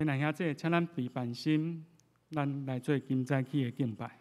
亲爱兄弟，请咱备办心，咱来做今早起的敬拜。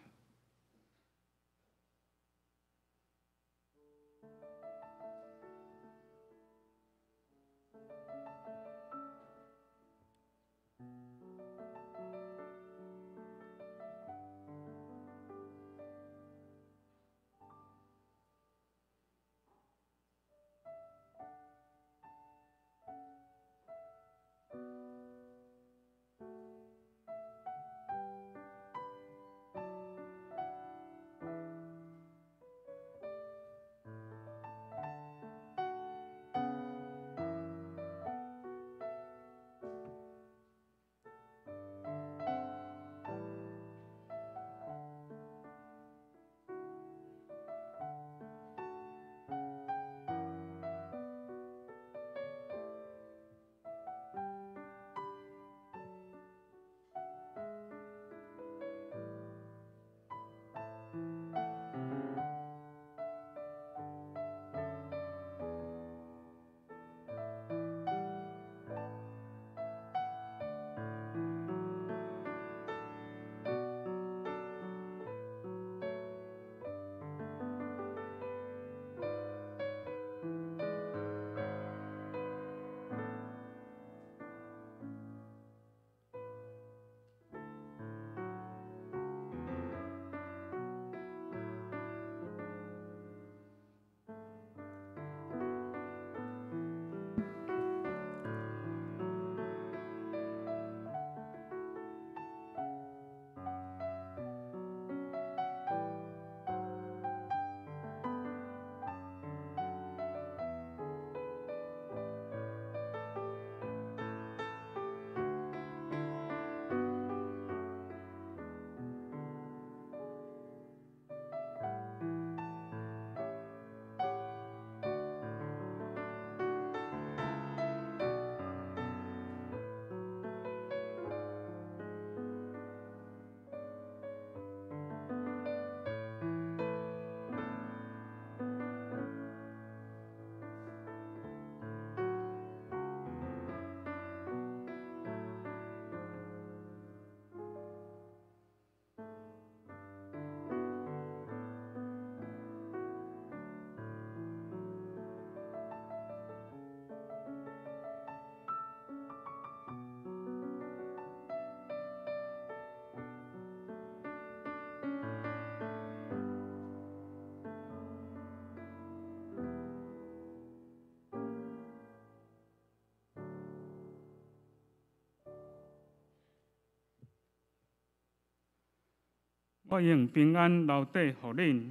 我用平安留底予恁，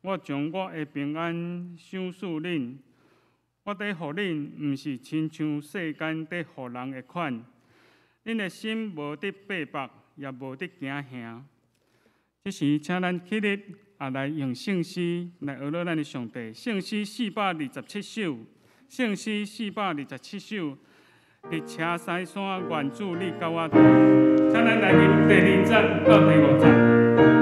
我将我的平安赏赐恁。我伫予恁，毋是亲像世间伫予人的款。恁的心无伫背縛，也无伫惊吓。这时，请咱起立，也来用圣诗来学乐咱的上帝。圣诗427首，圣诗427首。伫车西山愿主你甲我同，请咱来念第2节到第5节。Amen.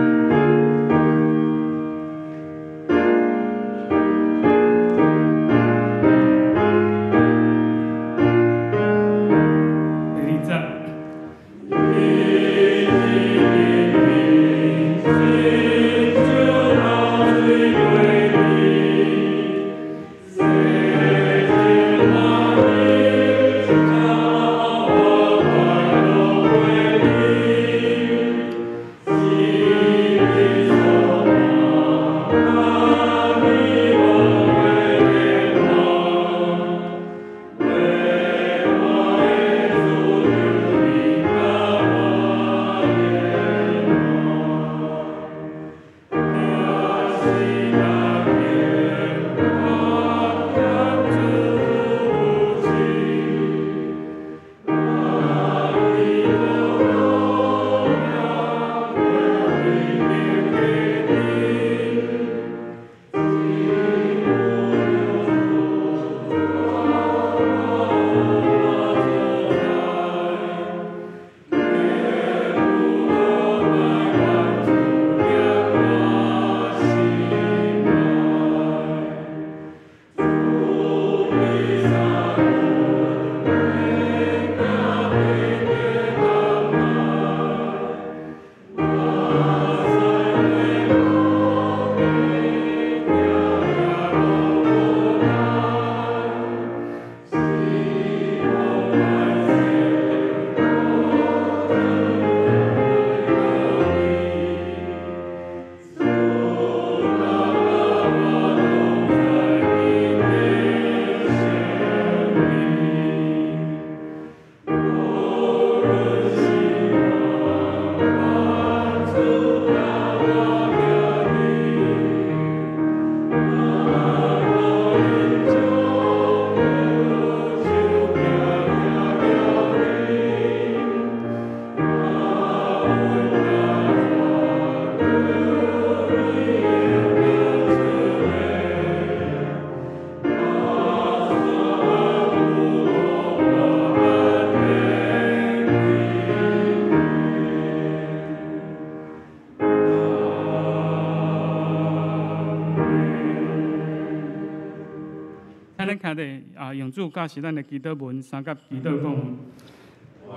咱徛伫用主教是咱的祈祷文，三甲祈祷讲：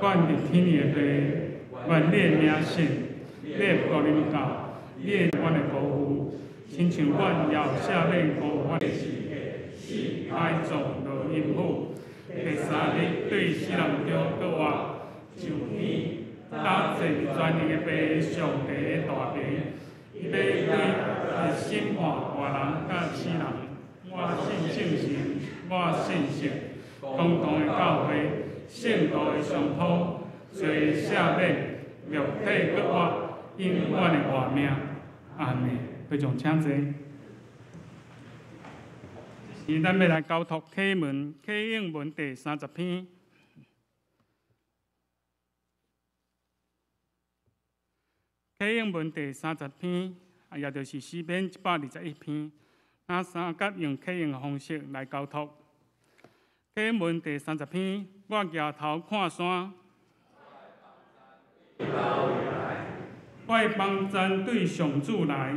愿伫天的父，愿你的名圣，你的国临到，你的阮的国父，亲像阮也有写免国阮的是爱做落因府。第三日对世人中各话，上天打坐全能的父上帝的大病，伊要对审判活人甲死人。我信圣神，我信神，公同的教会，圣道的上普，罪赦免，肉体各活，永远的活命。阿门。会众请坐。是咱要来交托启文，启应文第30篇。启应文第30篇，也就是诗篇121篇。那三甲用启应的方式来交托。启应文第30篇，我举头看山，我的帮赞对上主来。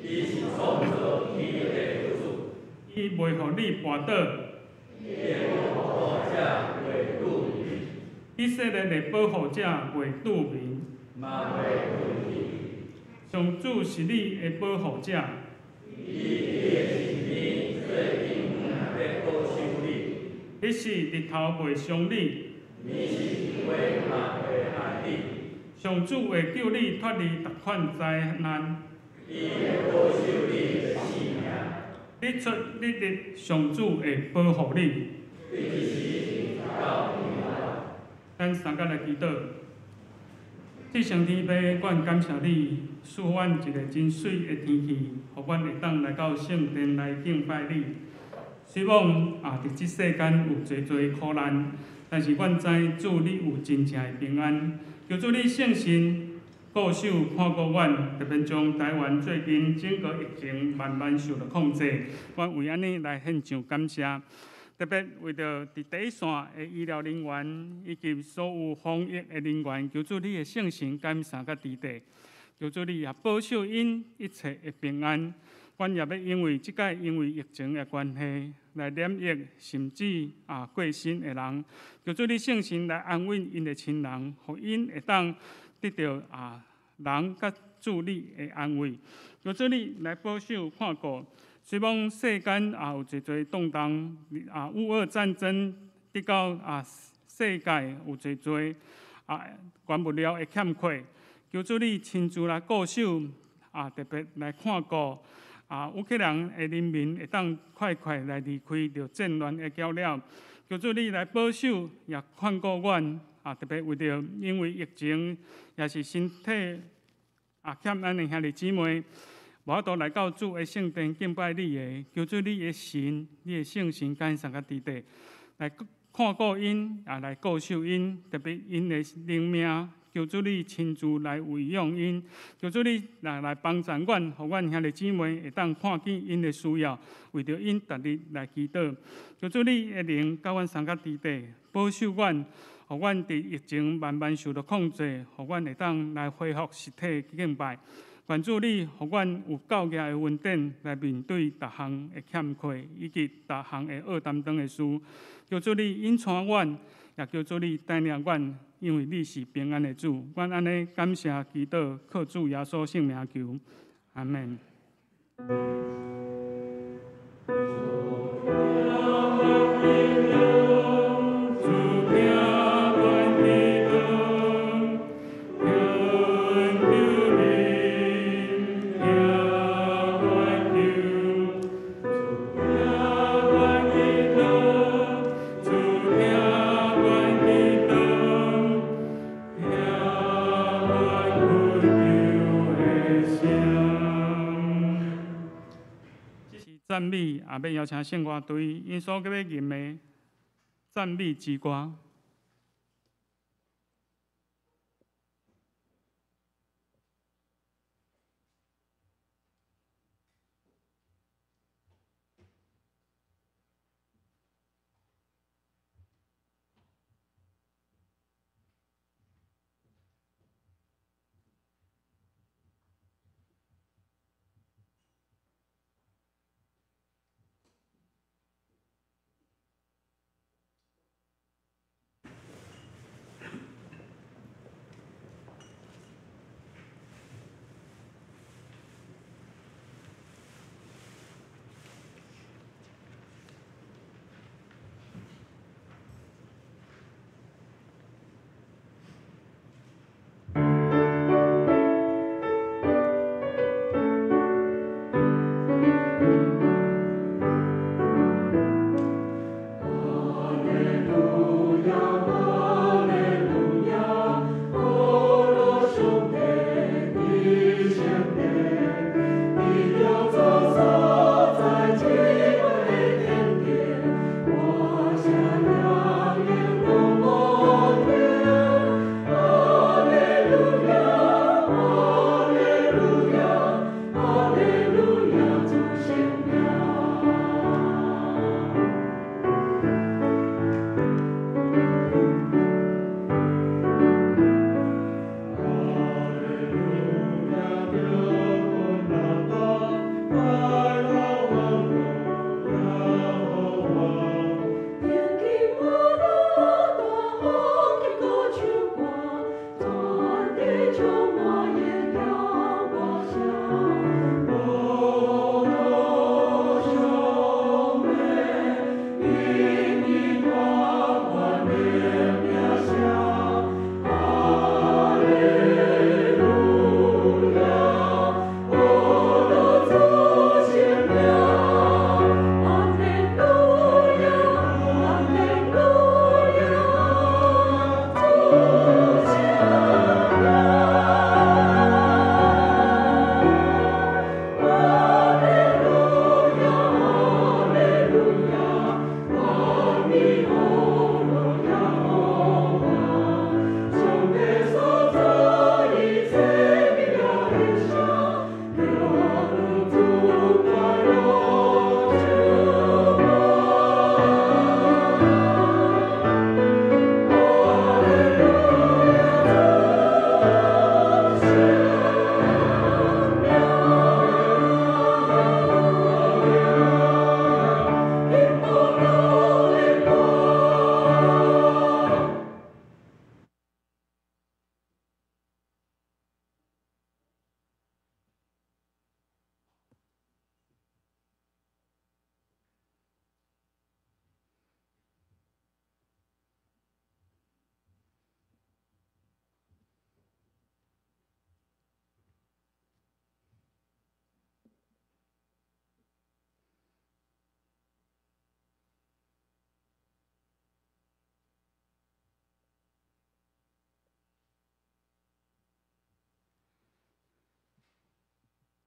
伊是创造天地的主，伊袂互你绊倒，伊的保护者袂拄民，以色列的保护者袂拄民，嘛袂拄民。上主是你的保护者，伊的性命最永远要保守你。你是日头袂伤你，你是天花嘛袂害你。上主会救你脱离逐款灾难。伊会保守你的性命，你出你入，上主会保护你。咱三甲来祈祷，至上天父，阮感谢你，赐阮一个真水的天气，互阮会当来到圣殿来敬拜你。虽然伫即世间有侪侪苦难，但是阮知主你有真正的平安，求主你圣神。固守看顾阮，特别将台湾最近整个疫情慢慢受到控制。阮为安尼来献上感谢，特别为着伫第一线的医疗人员以及所有防疫的人员，求主你的圣神感三甲伫地，求主你也保守因一切的平安。阮也要因为即届因为疫情的关系来染疫，甚至过身的人，求主你圣神来安慰因的亲人，互因会当。得到人甲助力的安慰，求主你来保守看顾。虽然世间有侪侪动荡，乌俄战争得到世界有侪侪管不了的欠缺，求主你亲自来固守特别来看顾乌克兰的人民会当快快来离开着战乱的搅扰，求主你来保守也看顾阮。特别为着因为疫情，也是身体欠咱的兄弟姊妹，无法度来到主的圣殿敬拜你的，求主你的神、你的圣神感上个地地，来看顾因，也来顾守因，特别因的灵命，求主你亲自来喂养因，求主你来帮助阮，互阮兄弟姊妹会当看见因的需要，为着因逐日来祈祷，求主你的灵甲阮三个地地，保守阮。互阮伫疫情慢慢受到控制，互阮会当来恢复实体敬拜。愿主你，互阮有够额的稳定来面对逐项的欠缺，以及逐项的恶担当的事。求主你引带阮，也求主你带领阮，因为你是平安的主。阮安尼感谢祈祷，靠主耶稣圣名求，阿门。赞美也要邀请圣乐队因所要吟的赞美之歌。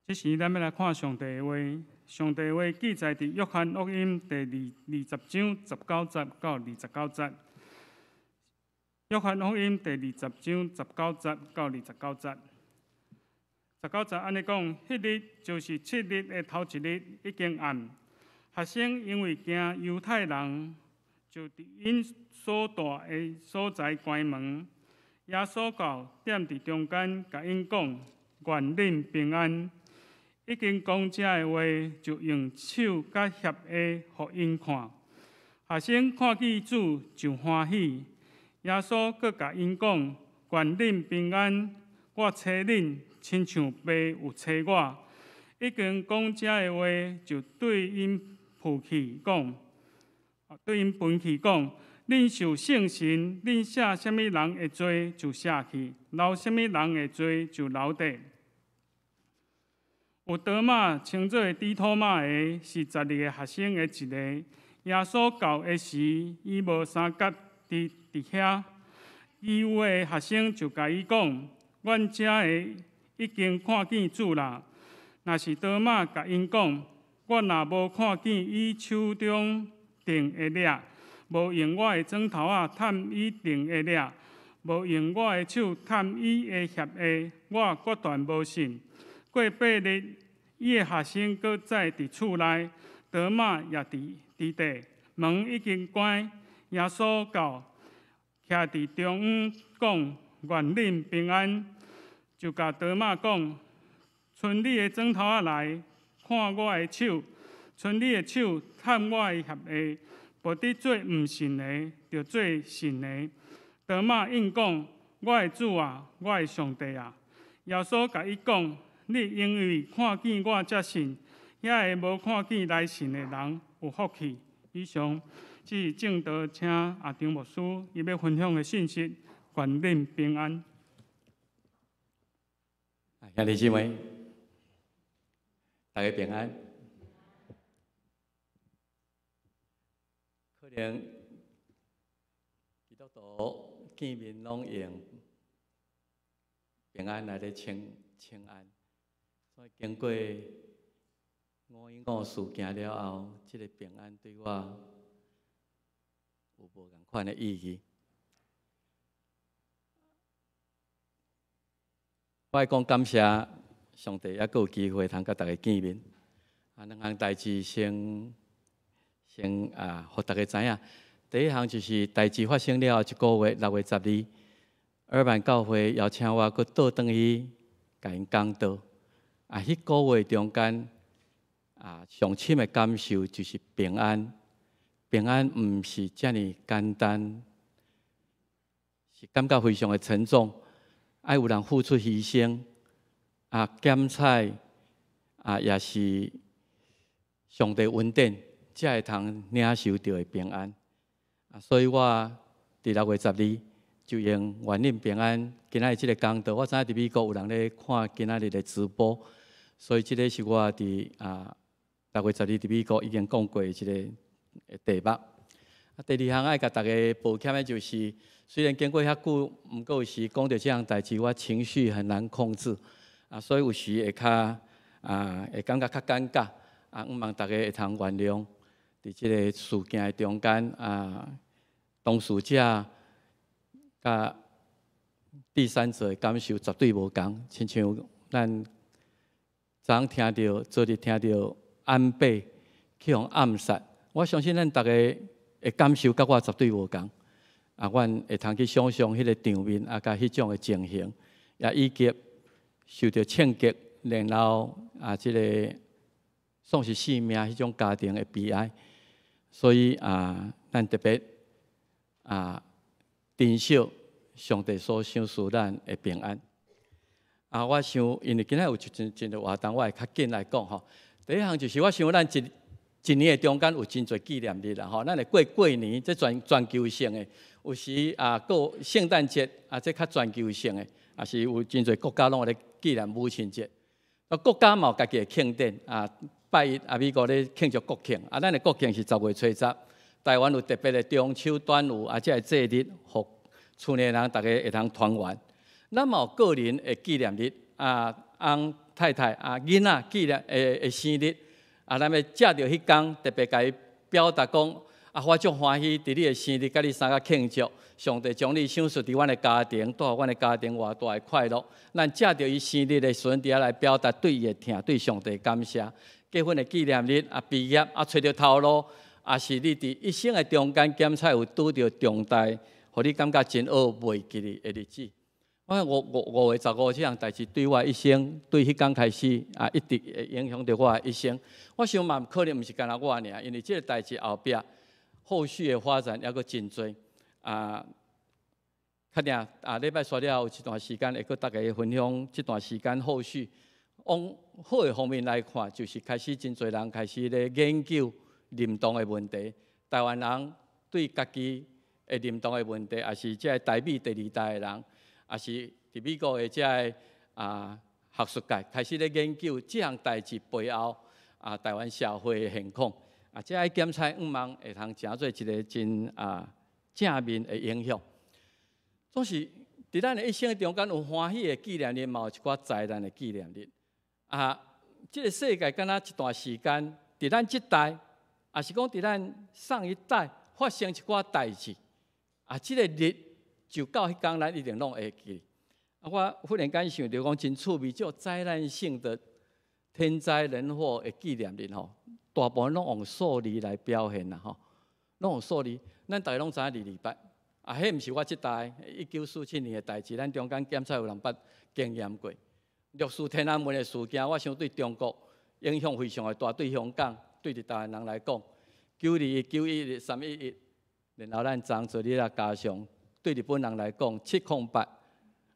这时，咱要来看上帝的话。上帝的话记载伫约翰福音第20章19节到29节。约翰福音第20章19节到29节。19节安尼讲：迄日就是7日的头一日，已经暗。学生因为惊犹太人，就伫因所住的所在关门。耶稣到踮伫中间，甲因讲：愿恁平安。已经讲这的话，就用手甲协下，互因看。学生看见主就欢喜。耶稣阁甲因讲：愿恁平安，我找恁，亲像爸有找我。已经讲这的话，就对因父去讲，恁受圣神，恁写什么人的罪就写去，留什么人的罪就留底。有多马称作低托马的，是12个学生的一个。耶稣到的时，伊无三角伫遐。伊有的学生就甲伊讲：阮遮的已经看见主啦。若是多马甲因讲：我若无看见伊手中钉的裂，无用我的指头探伊钉的裂，无用我的手探伊的血下，我决断无信。过8日，伊的学生搁再伫厝内，多马也伫地，门已经关。耶稣到，徛伫中央，讲：愿恁平安。就甲多马讲：伸你的指头来，看我的手；伸你的手，探我的血下。无伫做毋信的，就做信的。多马应讲：我的主啊，我的上帝啊！耶稣甲伊讲：你因为看见我才信，遐个无看见来信的人有福气。以上这是正道，请阿张牧师伊要分享的信息，愿恁平安。兄弟姊妹，大家平安。可能基督徒见面拢用平安来咧称安。所以经过515事件了后，这个平安对我有无共款的意义。我爱讲感谢上帝，还阁有机会通甲大家见面。两项代志先互大家知影。第一项就是代志发生了后1个月6月12日，尔曼教会邀请我阁倒转去甲因讲道。迄个月中间，上深的感受就是平安。平安毋是遮尔简单，是感觉非常的沉重。爱有人付出牺牲，检采，也是上帝恩典，才会通领受到的平安。所以我伫6月12日就用愿恁平安。今仔日这个讲道，我知影伫美国有人咧看今仔日的直播。所以，这个是我伫6月12日伫美国已经讲过的一个题目。第二项爱甲大家抱歉的就是，虽然经过遐久，毋过有时讲到这项代志，我情绪很难控制。所以有时会会感觉较尴尬。毋望大家会通原谅。伫这个事件的中间，当事者甲第三者的感受绝对无同，亲像咱。昨日听到安倍去互暗杀，我相信咱大家的感受甲我绝对无同。阮会通去想象迄个场面，甲迄种的情形，也以及受到枪击，然后即个丧失性命迄种家庭的悲哀。所以咱特别珍惜上帝所赏赐咱的平安。我想，因为今仔有真多活动，我会较紧来讲吼。第一项就是，我想咱一年的中间有真侪纪念日啦吼，咱会过年，这全球性的；有时过圣诞节这较全球性的，也是有真侪国家拢有咧纪念母亲节。国家嘛有家己的庆典拜一美国咧庆祝国庆，咱的国庆是10月初10。台湾有特别的中秋、端午这个节日，互厝内人大家会通团圆。咱嘛有个人的纪念日，太太啊囡仔纪念的生日啊，咱要借着迄天特别甲伊表达讲啊，我足欢喜伫你的生日，甲你三个庆祝。上帝将你赏赐伫阮的家庭，带阮的家庭偌大的快乐。咱借着伊生日的时阵，伫遐来表达对伊的疼，对上帝感谢。结婚的纪念日啊，毕业啊，找到头路，也是你伫一生的中间检查有拄着重大，互你感觉真好袂记的日子。5月15这项代志对我一生，对迄天开始啊，一直会影响着我的一生。我想嘛，可能毋是干那我尔，因为即个代志后壁后续的发展还佫真多。确定礼拜煞了有一段时间会佮大家分享这段时间后续。往好的方面来看，就是开始真侪人开始咧研究认同的问题。台湾人对家己的认同的问题，也是这台美第2代的人，也是伫美国的这学术界开始咧研究这项代志背后台湾社会的现况。这个检测毋茫会通成做一个真正面的影响。总是伫咱的一生中间有欢喜的纪念日，嘛有一寡灾难的纪念日。这个世界敢若一段时间，伫咱这代，也是讲伫咱上一代发生一寡代志，这个日就到迄天，咱一定拢会记。我忽然间想到讲，真趣味，这灾难性的天灾人祸的纪念日吼，大部分拢用数字来表现啦吼，拢用数字。咱大家拢知影228，迄毋是我这代1947年的代志，咱中间检测有人捌经验过。绿树天安门的事件，我想对中国影响非常的大，对香港、对台湾人来讲，921、911、311，然后咱昨做日加上，对日本人来讲，708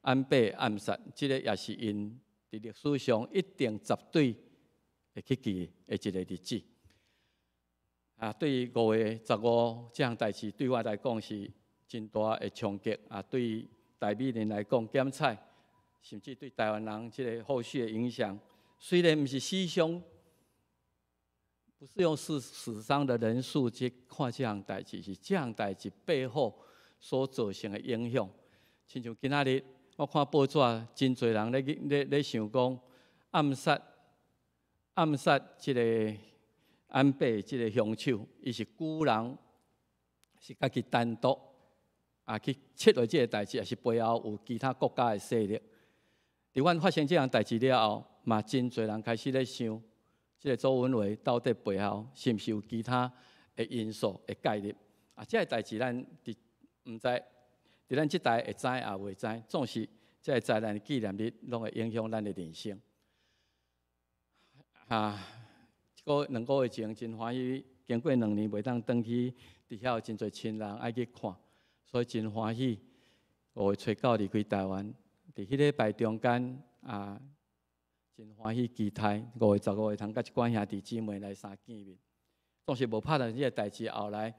安倍暗杀，这个也是因伫历史上一定绝对会去记的一个日子。对于5月15这项代志，对我来讲是真大的冲击。对于台美人来讲，检测。甚至对台湾人这个后续的影响，虽然不是史上，不是用死伤的人数去看这项代志，是这项代志背后所造成的影响。亲像今仔日我看报纸，真侪人咧想讲暗杀这个安倍这个凶手，伊是孤人，是家己单独去策划这个代志，也是背后有其他国家的势力。伫阮发生这样代志了后，嘛真侪人开始咧想，这个周文伟到底背后是毋是有其他的因素的介入？这个代志咱毋知，伫咱这代会知也袂知，总是这个灾难的纪念日，拢会影响咱的人生。2个月前真欢喜，经过2年袂当回去，伫遐有真侪亲人爱去看，所以真欢喜。5月初9离开台湾。伫迄礼拜中间真欢喜期待5月15日通甲一寡兄弟姊妹来相见面。总是无拍到这个代志后来，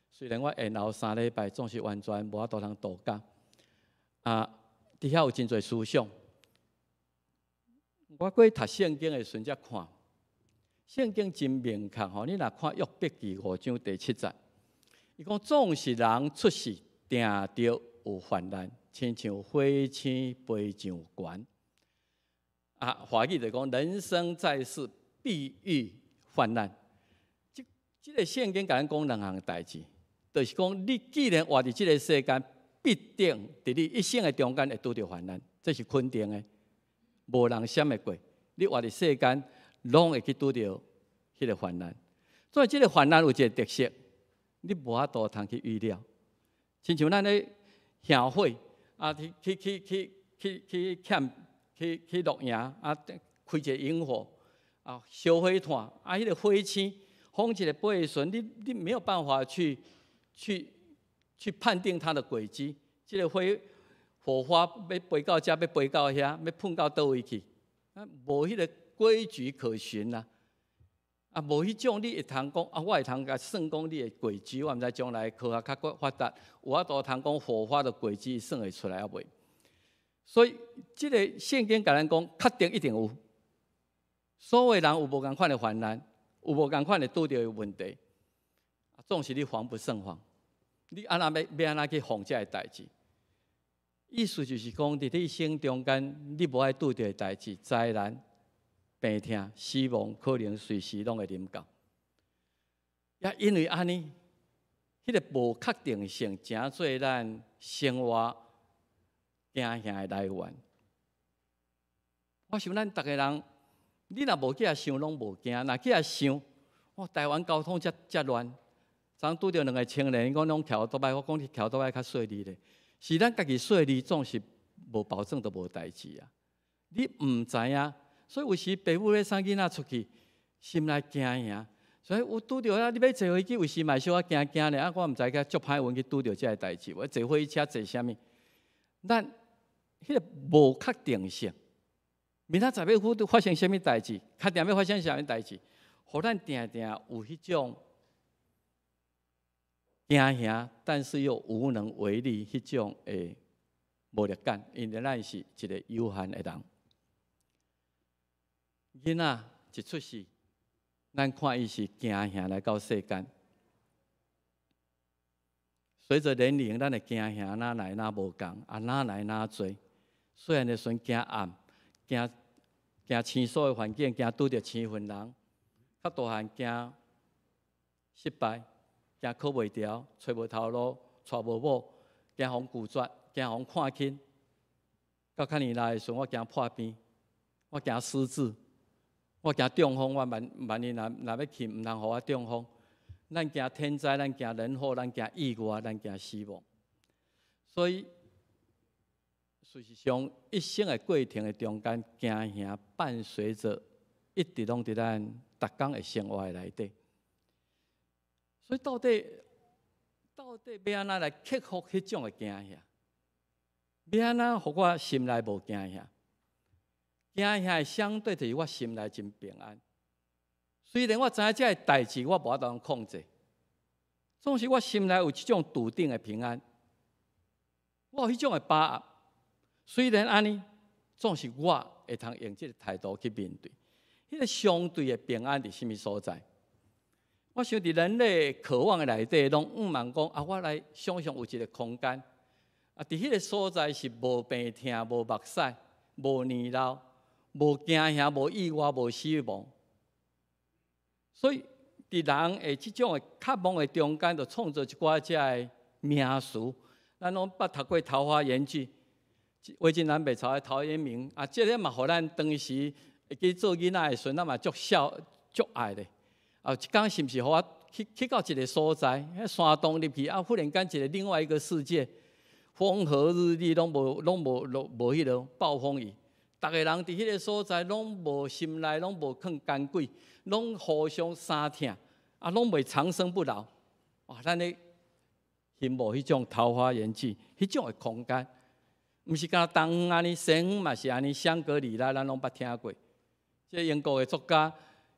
虽然我延后3礼拜，总是完全无法度通度假。伫遐有真侪思想。我过读圣经的时阵才看，圣经真明确吼。你若看约伯记5章第7节，伊讲总是人出世定着有患难。亲像火星飞上悬，华语就讲人生在世必遇患难。这个圣经甲咱讲2项代志，就是讲你既然活伫这个世间，必定伫你一生的中间会拄着患难，这是肯定的，无人闪得过。你活伫世间，拢会去拄着迄个患难。所以这个患难有一个特色，你无法度通去预料。亲像咱咧行火。去露营开一个萤火烧火炭迄个火星风一个飞的时阵，你没有办法去判定它的轨迹。这个火花要飞到这，要飞到遐，要碰到倒位去，无迄个规矩可循啦。无迄种你会通讲我会通甲算讲你的轨迹，我毋知将来科学较发达，有法度通讲火花的轨迹算会出来啊袂？所以，这个圣经甲咱讲，确定一定有。所有人有无共款的患难，有无共款的拄着的问题，总是你防不胜防。你要安怎去防这个代志？意思就是讲，伫你一生中间，你无爱拄着的代志、灾难，病痛、死亡，可能随时拢会临到。也因为安尼，迄个无确定性，诚做咱生活惊吓的来源。我想咱逐个人，你若无起来想，拢无惊；若起来想，台湾交通遮乱。昨拄着2个青年，讲拢桥倒摆，我讲你桥倒摆较顺利咧。是咱家己顺利，总是无保证都无代志啊。你毋知影，所以有时爸母咧送囡仔出去，心内惊吓。所以有拄着啊，你要坐飞机，有时嘛小可惊惊咧。我毋知个足歹运去拄着遮个代志，我坐火车坐啥物？咱迄个无确定性，明仔载要发生啥物代志，确定要发生啥物代志，互咱定定有迄种惊吓，但是又无能为力迄种诶无力感，因为咱是一个有限的人。囡仔一出世，咱看伊是惊吓来到世间。随着年龄，咱的惊吓哪来哪无共，哪来哪多。虽然的时阵惊暗，惊青疏的环境，惊拄着青云人，较大汉惊失败，惊考袂调，找无头路，娶无某，惊互拒绝，惊互看轻。到较年来的时阵，我惊破病，我惊失智，我惊中风。我万一若要去，毋通互我中风。咱惊天灾，咱惊人祸，咱惊意外，咱惊死亡。所以，事实上，一生的过程的中间，惊吓伴随着一直拢伫咱逐工的生活内底。所以到底要安怎来克服迄种的惊吓？要安怎互我心内无惊吓？惊吓相对就是我心内真平安。虽然我知影这个代志我无法度控制，总是我心内有一种笃定的平安，我有迄种的把握。虽然安尼，总是我会通用这个态度去面对。迄个相对的平安伫什么所在？我想伫人类渴望的内底，拢茫讲啊，我来想象有一个空间啊，伫迄个所在是无病痛、无目屎、无年老、无惊吓、无意外、无死亡。所以，伫人的即种的渴望的中间，就创造一寡遮的名词。咱拢捌读过《桃花源记》，魏晋南北朝的陶渊明啊，这个嘛，互咱当时会去做囡仔的时阵，咱嘛足爱的。啊，一天是毋是互我去到一个所在，迄山洞入去啊，忽然间一个另外一个世界，风和日丽，拢无迄落暴风雨。逐个人伫迄个所在，拢无心内，拢无囥奸鬼，拢互相相疼，啊，拢袂长生不老。哇，咱咧羡慕迄种桃花源记，迄种的空间，毋是干东安尼，西方嘛是安尼，香格里拉咱拢捌听过。这英国的作家，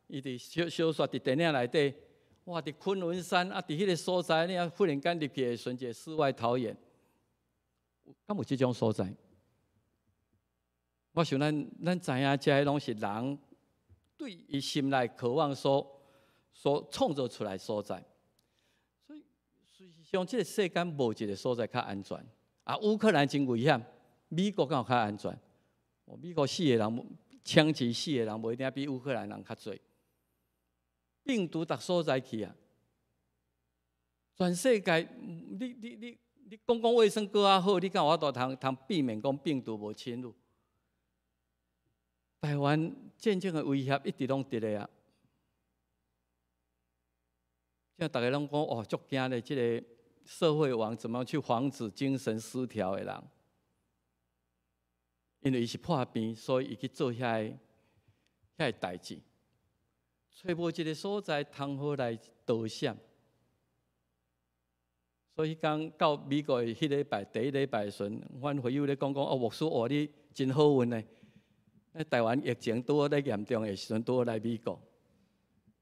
伊伫小说、伫电影内底，哇，伫昆仑山啊，伫迄个所在，你啊忽然间入去的瞬间，世外桃源，敢有即种所在？我想咱知影，这拢是人对伊心内渴望所创造出来所在。所以事实上，这个世间无一个所在较安全。啊，乌克兰真危险，美国敢有较安全？美国死的人，枪击死的人，无一定比乌克兰人较多。病毒逐所在去啊！全世界，你公共卫生搁较好，你敢有法度通避免讲病毒无侵入？台湾渐渐的威胁一直拢伫咧啊！现在大家拢讲哦，足惊咧，这个社会网怎么去防止精神失调的人？因为伊是破病，所以伊去做遐个代志，找无一个所在通好来逃闪。所以讲到美国的迄礼拜第一礼拜的时阵，阮会友咧讲哦，牧师话你真好运呢。台湾疫情拄好咧严重的时阵，拄好来美国，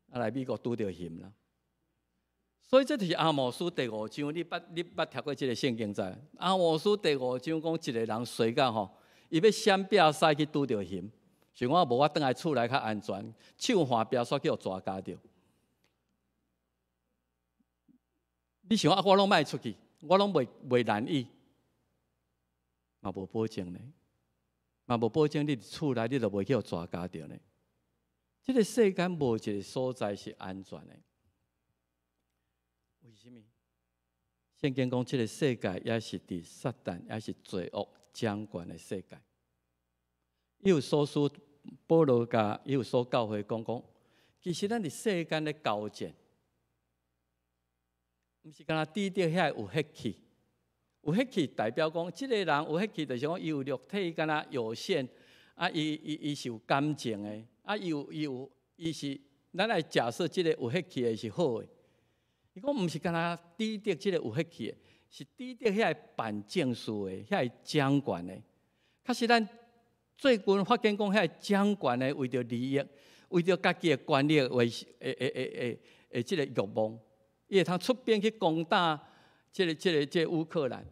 啊来美国拄着险啦。所以这就是阿摩斯第5章，你捌读过这个圣经在？阿摩斯第5章讲一个人衰到吼，伊要闪避驶去拄着险，想我无法倒来厝内较安全，手换标煞去互抓家着。你想我拢卖出去，我拢袂难意，嘛无保证呢。嘛无保证，你厝内你就袂去互抓家着呢。这个世间无一个所在是安全的。为什么？圣经讲，这个世界也是伫撒旦，也是罪恶掌管的世界。伊有所书，保罗甲伊有所教诲讲，其实咱伫世间的交战，毋是干那抵着遐有血气。有血气代表讲，即个人有血气，就是讲伊有肉体，敢若有限，啊，伊是有感情的，啊，伊是，咱来假设即个有血气的是好的。伊讲毋是干那抵着即个有血气的，是抵着遐办政事的，遐掌管的。确实，咱最近发现讲，遐掌管的为着利益，为着家己的权力为即个欲望，伊会通出兵去攻打即个乌克兰。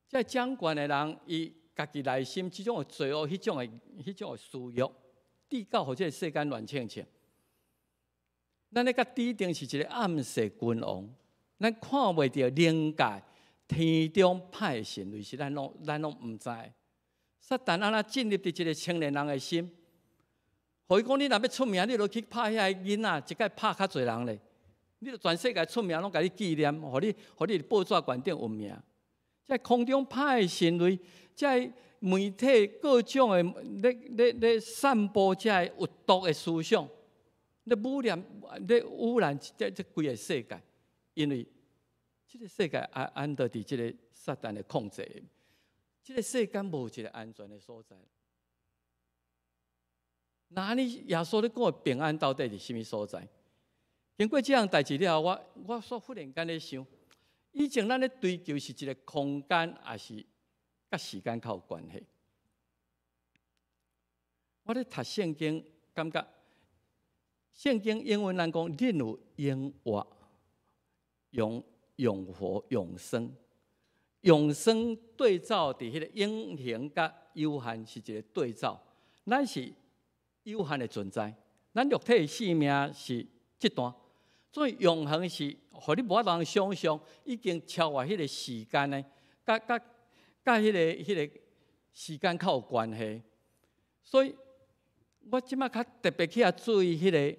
即掌管的人，伊家己内心即种的罪恶，迄种的私欲，抵到互即个世间乱清清。咱咧甲指定是一个暗世君王，咱看袂到灵界天中派神类是咱拢毋知。撒旦安那进入伫一个青年人的心，互伊讲你若要出名，你就去拍遐囡仔，一概拍较侪人咧。你就全世界出名，拢甲你纪念，互你报纸馆顶有名。在空中派神类，在媒体各种的咧散播这有毒的思想，咧污染这规个世界，因为这个世界安得伫这个撒旦的控制，这个世间无一个安全的所在。那你耶稣咧讲的平安到底是什么所在？经过这样代志了后，我忽然间咧想。以前咱咧追求是一个空间，还是甲时间较有关系？我咧读圣经，感觉圣经英文咱讲，恁有永活、永活、永生。永生对照伫迄个永恒甲有限是一个对照。咱是有限的存在，咱肉体的生命是这段。所以永恒是，互你无法通想象，已经超越迄个时间呢，甲迄个时间较有关系。所以我即摆较特别去注意迄个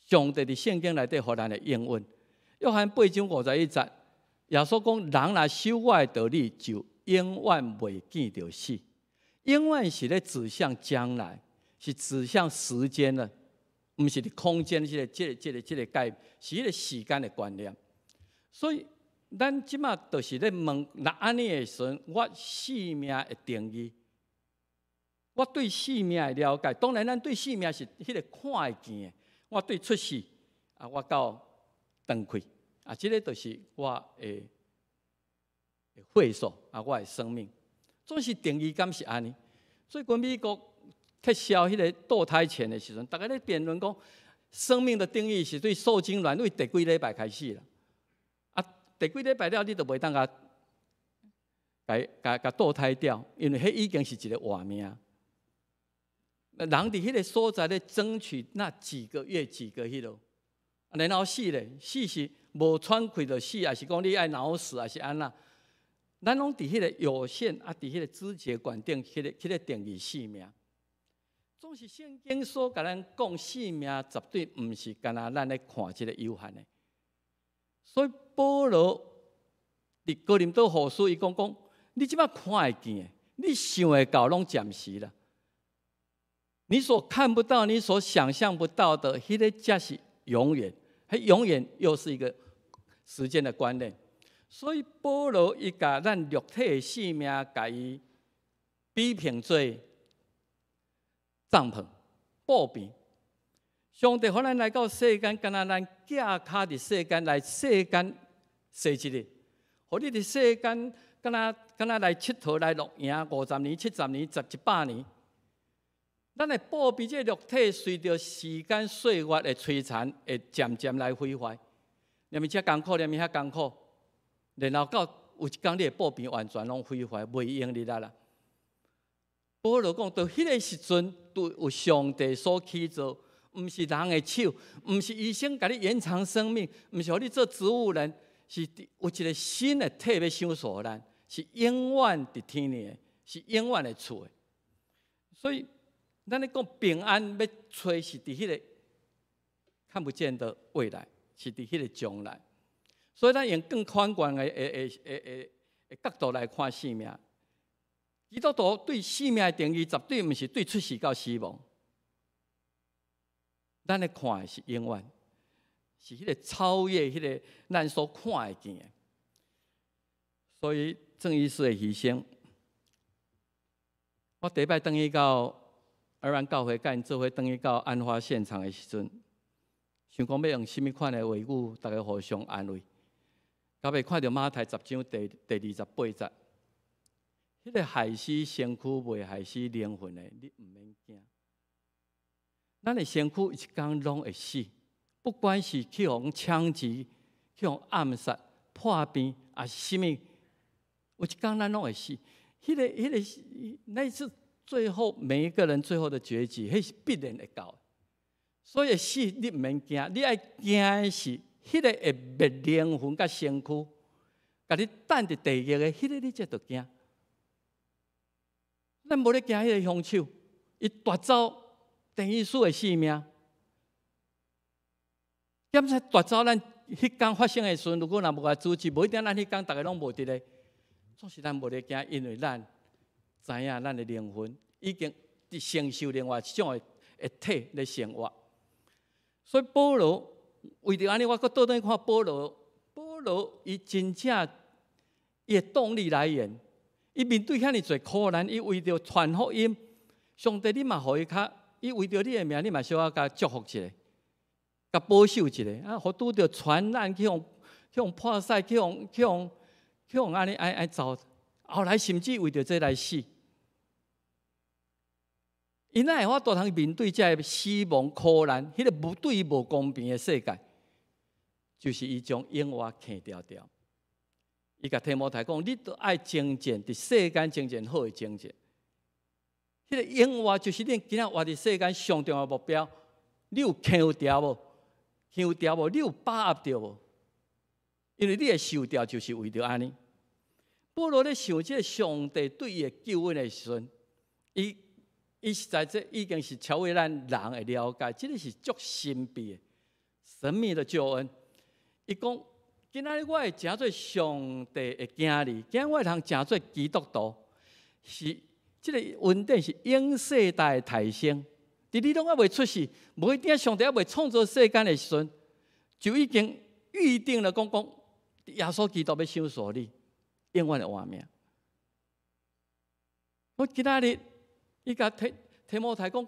上帝伫圣经内底互咱的应允。约翰8章51节，耶稣讲：人若守我的道理，就永远袂见到死。永远是咧指向将来，是指向时间了。毋是伫空间这个概念，是迄个时间的观念。所以，咱即马就是咧问，若安尼的时阵，我生命的定义，我对生命的了解，当然咱对生命是迄个看会见的。我对出世啊，我到长开啊，这个就是我的会所啊，我的生命，总是定义敢是安尼。最近美国撤销迄个堕胎权的时阵，大家咧辩论讲，生命的定义是对受精卵对第几礼拜开始啦？啊，第几礼拜了，你就袂当甲堕胎掉，因为迄已经是一个活命。人伫迄个所在咧争取那几个月、几个迄落，然后死咧，死是无喘气就死，还是讲你爱脑死，还是安那？咱拢伫迄个有限啊，伫迄个知觉观顶，迄个定义生命。总是圣经所甲咱讲，生命绝对毋是干那咱咧看即个有限的。所以保罗伫哥林多后书伊讲，你即摆看会见的，你想会到拢暂时啦。你所看不到、你所想象不到的，迄个才是永远。迄永远又是一个时间的观念。所以保罗伊甲咱肉体的生命，甲伊比拼做帐篷、布边，上帝互咱来到世间，敢若咱脚卡伫世间来世间过一日，互你伫世间敢若来佚佗、来露营50年、70年、100年。咱的布边这肉体随着时间岁月的摧残，会渐渐来毁坏。念咪遮艰苦，念咪遐艰苦，然后到有一天你的布边完全拢毁坏，袂用你啦。保罗讲，到迄个时阵，都有上帝所起造，毋是人的手，毋是医生甲你延长生命，毋是互你做植物人，是有一个新的体要享受咱，是永远伫天里的，是永远的厝的。所以，咱咧讲平安，要找是伫迄个看不见的未来，是伫迄个将来。所以咱用更宽广的角度来看生命。基督徒对生命的定义，绝对毋是对出世到死亡。咱咧看的是永远，是迄个超越迄个咱所看会见的。所以郑医师的牺牲，我第一摆登去到儿湾教会，甲因做伙登去到案发现场的时阵，想讲要用甚物款的话语，大家互相安慰。到尾看到马太10章第28节，迄个害死身躯未害死灵魂的，你毋免惊。咱的身躯一天拢会死，不管是去互枪击、去互暗杀、破病，还是甚物，有一天咱拢会死。迄个，那是最后每一个人最后的结局，迄是必然会到的。所以死你毋免惊，你爱惊的是迄个会灭灵魂甲身躯，甲你等伫地狱的，迄个你才着惊。咱无咧惊迄个凶手，伊夺走陈医师的性命。检察夺走咱迄天发生的时阵，如果若无来阻止，无一定咱迄天大家拢无伫咧。总是咱无咧惊，因为咱知影咱的灵魂已经承受另外一种的体咧生活。所以保罗为着安尼，我搁倒转去看保罗伊真正伊的动力来源，伊面对遐尼侪苦难，伊为着传福音，上帝你嘛互伊较，伊为着你的名，你嘛小可甲祝福一下，甲保守一下，啊，互拄着传难去互破屎，去互安尼爱走，后来甚至为着这来死。因哪会法度通面对这死亡苦难？迄个对伊无公平的世界，就是伊将永活砍掉。伊甲提摩太讲：你都爱精进，伫世间精进好的精进。迄个永活就是恁今仔活伫世间上重要的目标。你有砍掉无？砍掉无？你有把握着无？因为你的受掉就是为着安尼。保罗咧想这个上帝对伊的救恩的时阵，伊实在这已经是超越咱人的了解，这个是足神秘的、神秘的救恩。伊讲，今仔日我会成做上帝的囝儿，今仔我会通成做基督徒，是这个恩典是永世代的提升。伫你拢还未出世，无一定上帝还未创造世间的时阵，就已经预定了讲耶稣基督要享受你永远的活命。我今仔日。伊甲提摩太讲，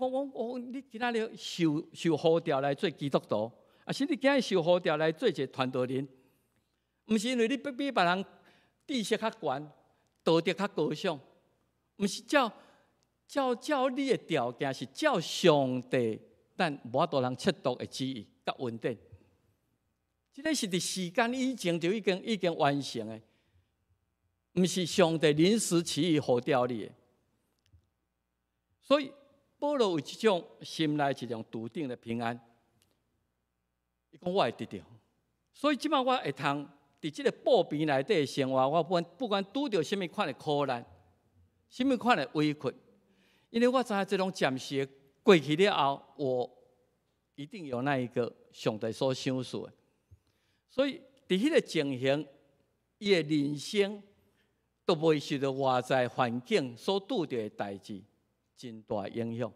你今仔日受呼召来做基督徒，啊，是你今日受呼召来做一个传道人，毋是因为你比别人知识较悬，道德较高尚，毋是照你的条件，是照上帝咱无法度人测度的旨意甲恩典。这个是伫时间以前就已经完成的，毋是上帝临时起意呼召你的。所以，保罗有这种心内一种笃定的平安，伊讲我会得到。所以，即摆我会通伫这个布边内底的生活，我不管拄到什么款的苦难，什么款的委屈，因为我知影这种暂时过去了后，我一定有那一个上帝所赏赐的。所以，伫迄个情形，伊的人生都未受到外在环境所拄到的代志。真大影响。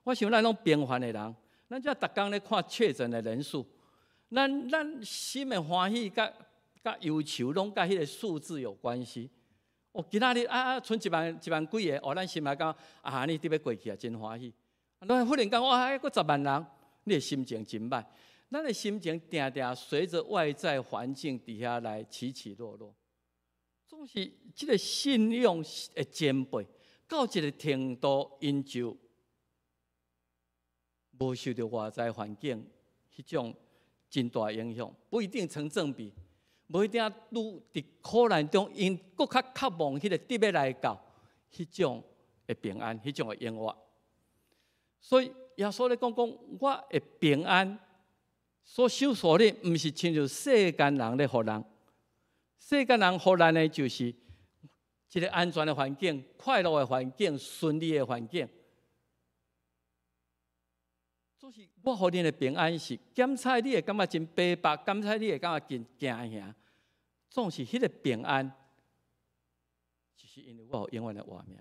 我想咱拢平凡的人，咱只逐工咧看确诊的人数，咱心的欢喜甲忧愁，拢甲迄个数字有关系。今仔日剩1万几个，咱心内讲你伫要过去啊，真欢喜。咱忽然间还佫10万人，你的心情真歹。咱的心情定定随着外在环境底下来起起落落，总是这个信用的减倍。到一个程度，因就无受到外在环境迄种真大影响，不一定成正比，无一定愈伫苦难中，因更较渴望迄个得要来到迄种的平安，迄种的永活。所以耶稣咧讲，我的平安所享受的，毋是亲像世间人咧互人，世间人互咱的就是一个安全的环境、快乐的环境、顺利的环境。总是我互恁的平安是检测你会感觉真白白，检测你会感觉真惊吓。总是迄个平安，就是因为我有永远的活命。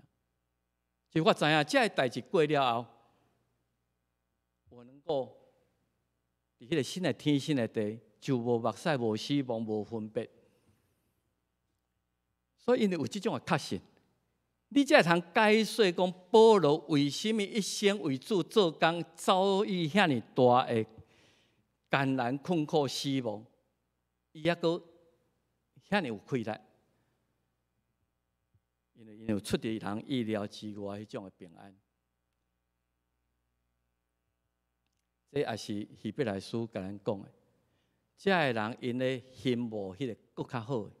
就我知影这代志过了后，我能够伫迄个新的天新的地，就无目屎、无死亡、无分别。所以因为有这种的确信，你才会通解说讲保罗为什么一生为主做工，遭遇遐尼大的艰难、困苦、死亡，伊还阁遐尼有气力。因为有出伫人意料之外迄种的平安，这也是希伯来书甲咱讲的。这个人因咧心无迄个更较好的，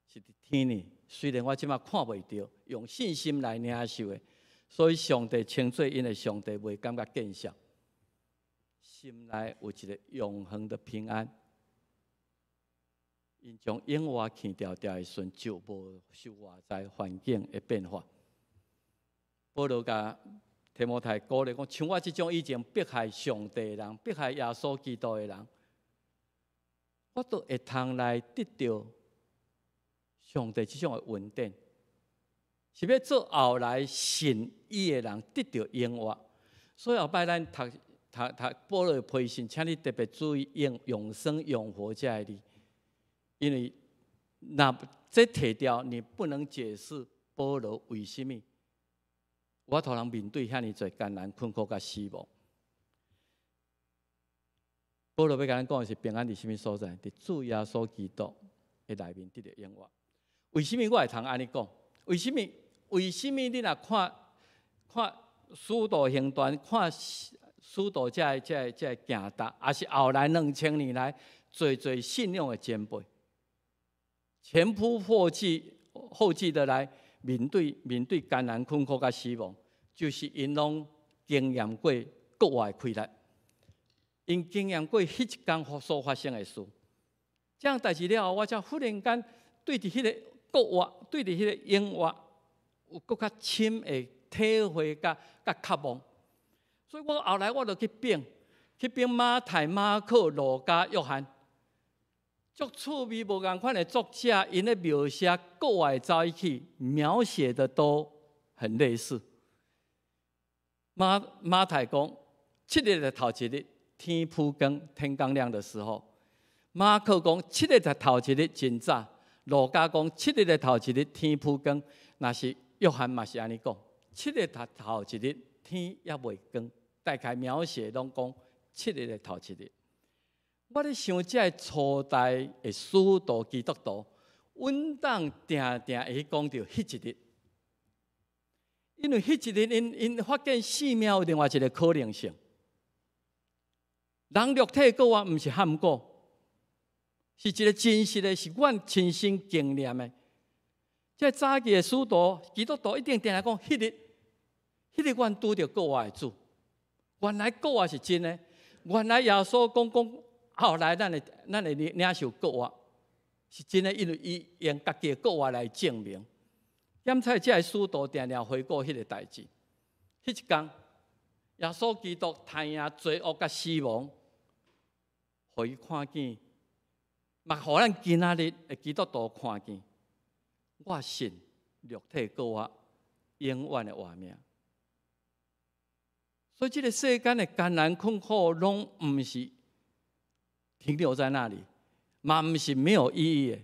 是伫天呢。虽然我即马看袂到，用信心来领受的，所以上帝称作因为上帝袂感觉见笑，心内有一个永恒的平安。因将永活去掉掉的时阵，就无受外在环境的变化。保罗甲提摩太鼓励讲，像我这种以前迫害上帝的人、迫害耶稣基督的人，我都会通来得到上帝这种的稳定，是要做后来信伊的人得到永活。所以后摆咱读保罗的批信，请你特别注意永生永活这个字。因为那这提掉，你不能解释保罗为什么我头人面对遐尼侪艰难、困苦甲死亡。保罗要甲咱讲的是平安伫什么所在？伫主耶稣基督的内面得到永活。为什么我会通安尼讲？为什么你若看使徒行传，看使徒这行达，也是后来2000年来最信仰的前辈。前仆后继的来面对艰难困苦甲死亡，就是因拢经验过国外的开力，因经验过迄一天所发生的事。这样代志了后，我才忽然间对伫迄个国外，对伫迄个永活有更较深的体会甲渴望。所以我后来我就去编马太、马可、路加、约翰。足趣味无共款的作者，因咧描写国外早起描写的都很类似。马太讲7日的头一日，天铺光，天刚亮的时候；马可讲7日的头一日真早；路加讲7日的头一日天铺光。那是约翰嘛是安尼讲，7日的头一日天也未光，大概描写拢讲7日的头一日。我咧想，这初代的使徒基督徒，稳当定会去讲到迄一日，因为迄一日因发现生命有另外一个可能性。人肉体国啊，毋是喊过，是一个真实的，是阮亲身经验的。这早期的使徒基督徒一定定来讲，迄日阮拄着国外的主，原来国外是真的，原来耶稣讲。后来，咱会领受国话，是真的，因为伊用家己的国话来证明。检测这个使徒定定回顾迄个代志。迄一天，耶稣基督太赢罪恶甲死亡，互伊看见，嘛互咱今仔日的基督徒看见。我信肉体国话永远的活命。所以，这个世间的艰难困苦，拢毋是停留在那里，嘛不是没有意义的，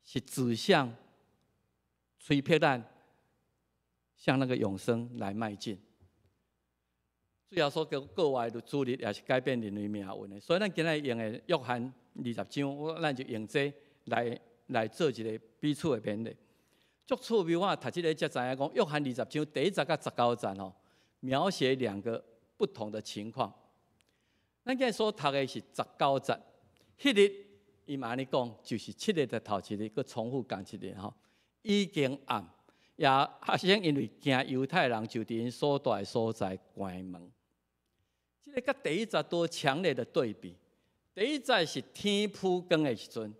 是指向催迫咱向那个永生来迈进。主要说国外的主力也是改变人类命运的，所以咱今日用的约翰20章，咱就用这来做一个彼此的勉励。足趣味，我读这个才知影讲，约翰20章第1节到19节吼，描写2个不同的情况。咱今日所读的是19节，迄日伊嘛安尼讲，就是7日的头一日，佮重复讲一日吼。已经暗，也学生因为惊犹太人，就伫因所在的所在关门。这个甲第1节多强烈的对比。第1节是天铺光的时阵，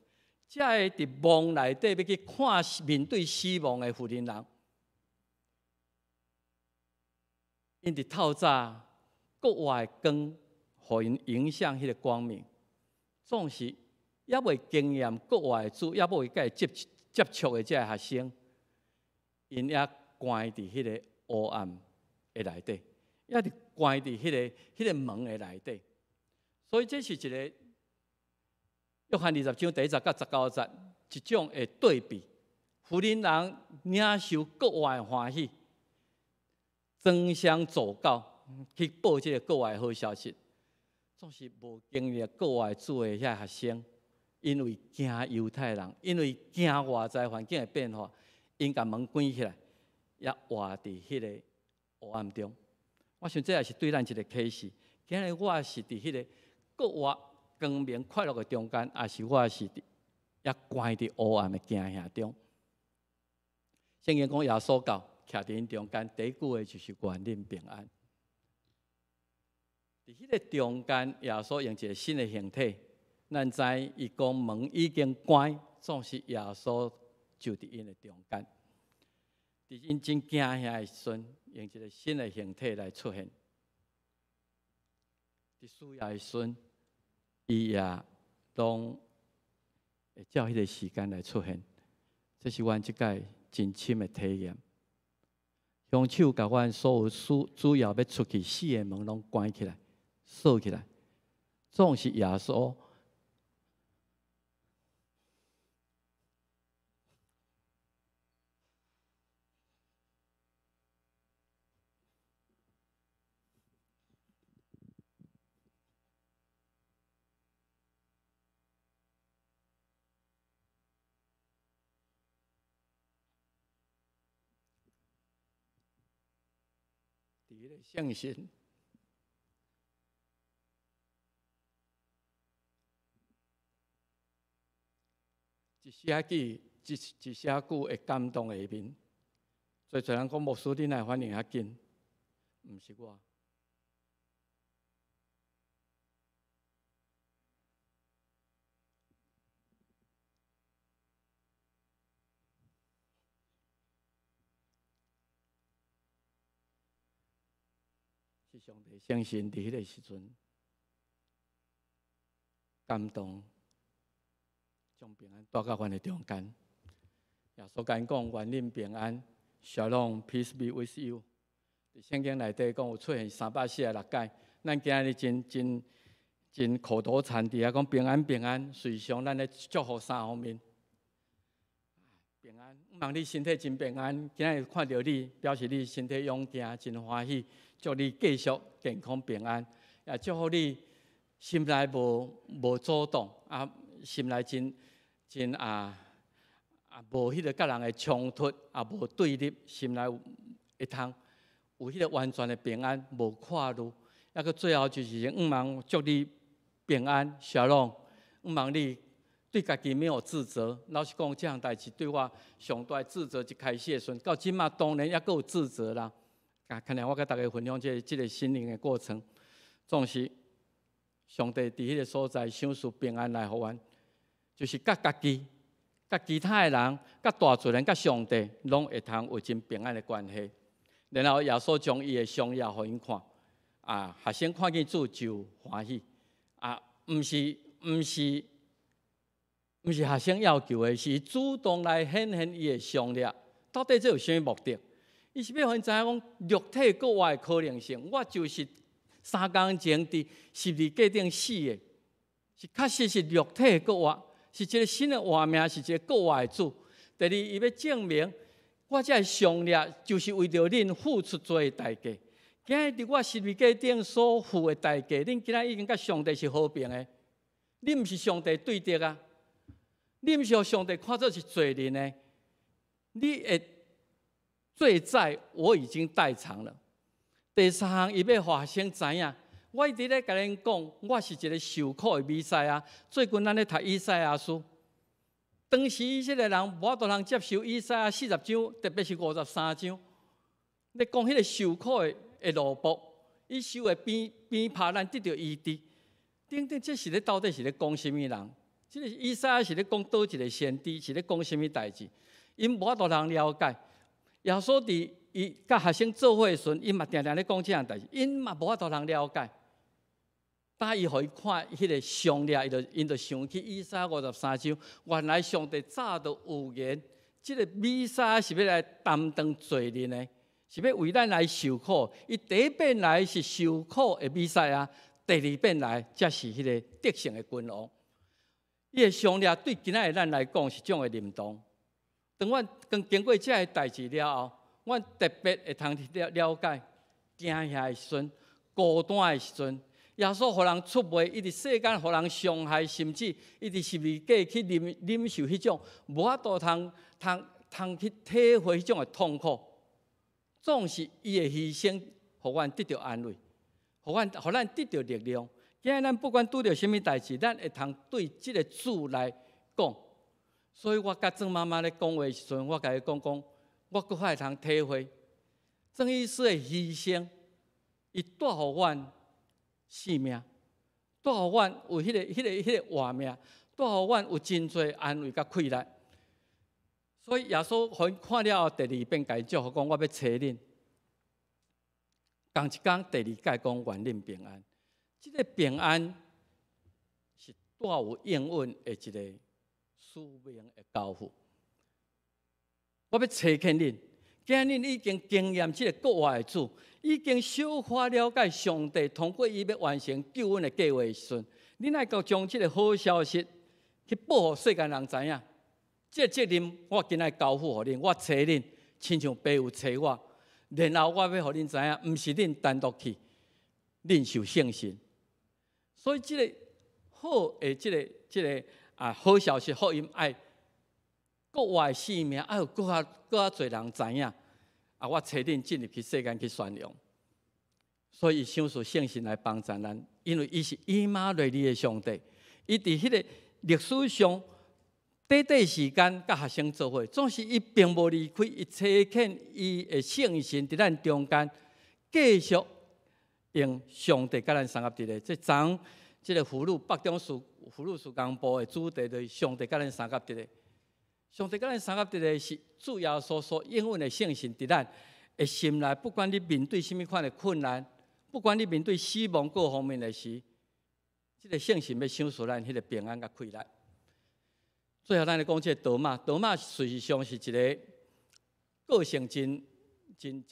这个伫梦内底要去看面对死亡的妇人人，因伫透早。国外的光，互因影响迄个光明，总是也未经验国外的主，也未甲伊接触的这学生，因也关伫迄个黑暗的内底，也伫关伫迄个门的内底。所以这是一个约翰20章第1节到19节一种的对比。福音人领受国外的欢喜，争相走告去报这个国外的好消息，总是无经历国外主的遐学生，因为惊犹太人，因为惊外在环境的变化，因甲门关起来，也活伫迄个黑暗中。我想这也是对咱一个启示。今日我是伫迄个国外光明快乐的中间，还是我是也关伫黑暗的惊吓中？圣经讲耶稣教徛伫因中间，第一句话就是愿恁平安。伫迄个中间，耶稣用一个新的形体，咱知伊讲门已经关，总是耶稣就伫因的中间。伫因真惊吓的时阵，用一个新的形体来出现。伫需要的时阵，伊也拢会照迄个时间来出现。这是阮即届真深的体验。凶手甲阮所有主要要出去死的门拢关起来、锁起来，总是耶稣伫迄个圣神。一写句会感动下面，所以侪人讲牧师恁来反应较紧，毋是我。是上帝相信伫迄个时阵感动。将平安带到阮的中间。耶稣甲因讲：愿恁平安 ，Shalom peace be with you。伫圣经内底讲有出现346届，咱今日真口头禅伫遐讲平安平安，随上咱咧祝福3方面。平安，毋望你身体真平安，今日看到你，表示你身体勇健，真欢喜，祝你继续健康平安，也祝福你心内无阻挡啊。心内真无迄个甲人的冲突，也无对立，心内会通有迄个完全的平安，无跨入。抑个最后就是毋望祝你平安、小龙，毋望你对家己没有自责。老实讲，这项代志对我上大自责一开始的时阵，到即马当然抑阁有自责啦。看来我甲大家分享这个心灵的过程，总是上帝伫迄个所在享受平安来互阮。就是甲家己、甲其他的人、甲大自然、甲上帝，拢会通有真平安的关系。然后耶稣将伊的荣耀互因看，学生看见主就欢喜。毋是学生要求的，是主动来显现伊的荣耀。到底这有啥物目的？伊是要互因知影讲肉体国外的可能性。我就是3工前伫十字架顶死的，是确实是肉体国外。是一个新的画面，是一个国外的主。第二，伊要证明我这上力，就是为着恁付出做的代价。今日伫我十字架顶所付的代价，恁今仔已经甲上帝是和平的。恁毋是上帝对敌啊，恁毋是互上帝看作是罪人的。你的罪债我已经代偿了。第三项，伊要互学生知影。我一直咧甲恁讲，我是一个受苦的弥赛亚。最近咱咧读以赛亚书，当时以色列人无法度通接受以赛亚40章，特别是53章，咧讲迄个受苦的路步，伊受的鞭拍，咱得到医治。等等，这是咧到底是咧讲什么人？这个以赛亚是咧讲倒一个先知，是咧讲什么代志？因无法度通了解。耶稣伫甲学生做伙的时阵，伊嘛定定咧讲即样代志，因嘛无法度通了解。当伊互伊看迄个上列，因就想起以赛亚53章，原来上帝早就有言，即个弥赛亚是要来担当罪人的，是要为咱来受苦。伊第一遍来是受苦的弥赛亚，第二遍来才是迄个得胜的君王。伊的上列对今仔日咱来讲是种的认同。当阮经过这个代志了后，阮特别会通了解，惊吓的时阵，孤单的时阵。耶稣互人出卖，伊伫世间互人伤害，甚至伊伫十字架去忍受迄种无法度通去体会迄种的痛苦，总是伊的牺牲，互阮得到安慰，互咱得到力量。今日咱不管拄着什么代志，咱会通对即个主来讲。所以我甲郑妈妈咧讲话的时阵，我甲伊讲，我搁会通体会郑医师的牺牲，伊带互阮性命，带互阮有迄个活命，带互阮有真侪安慰甲快乐。所以耶稣互因看了后，第二遍甲伊祝福讲：我要找恁。同一天，第二届讲愿恁平安。这个平安是带有应允的一个使命的交付。我要找见恁，今日已经经验这个国外的主。已经小可了解上帝通过伊要完成救恩的计划的时阵，恁爱将这个好消息去报予世间人知影。这个责任我今仔交付予恁，我找恁，亲像爸有找我。然后我要予恁知影，毋是恁单独去，恁受圣神。所以这个好的这个好消息，福音爱国外的性命，爱有更较侪人知影。我找恁进入去世间去宣扬，所以伊想说圣神来帮助咱，因为伊是以马内利的上帝，伊伫迄个历史上短时间甲学生做伙，总是伊并无离开，伊差遣伊的圣神伫咱中间，继续用上帝甲咱三合一的。即个福禄北中事工部的主题就是上帝甲咱三合一的。上帝甲咱三合一的是主要所应允的圣神伫咱的心内，不管你面对什么款的困难，不管你面对死亡各方面的事，这个圣神要享受咱迄个平安甲快乐。最后，咱来讲这个多马事实上是一个个性真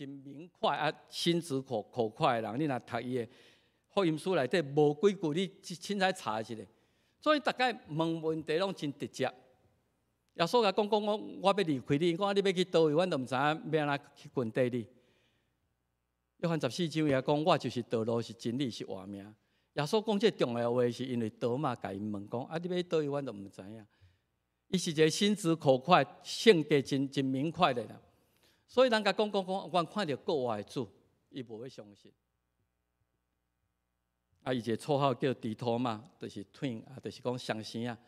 明快心直口快的人。你若读伊的福音书内底无几句，你凊彩查一下。所以大概问题拢真直接。耶稣甲讲，我要离开你，讲你要去倒位，阮都毋知影要安怎去跟缀你。约翰14章也讲，我就是道路，是真理，是活命。耶稣讲这重要话，是因为多马甲因问讲，你要倒位，阮都毋知影。伊是一个心直口快、性格真明快的人。所以人甲讲，阮看到国外的主，伊无要相信。伊一个绰号叫迪托马，就是 twin 就是讲双生啊。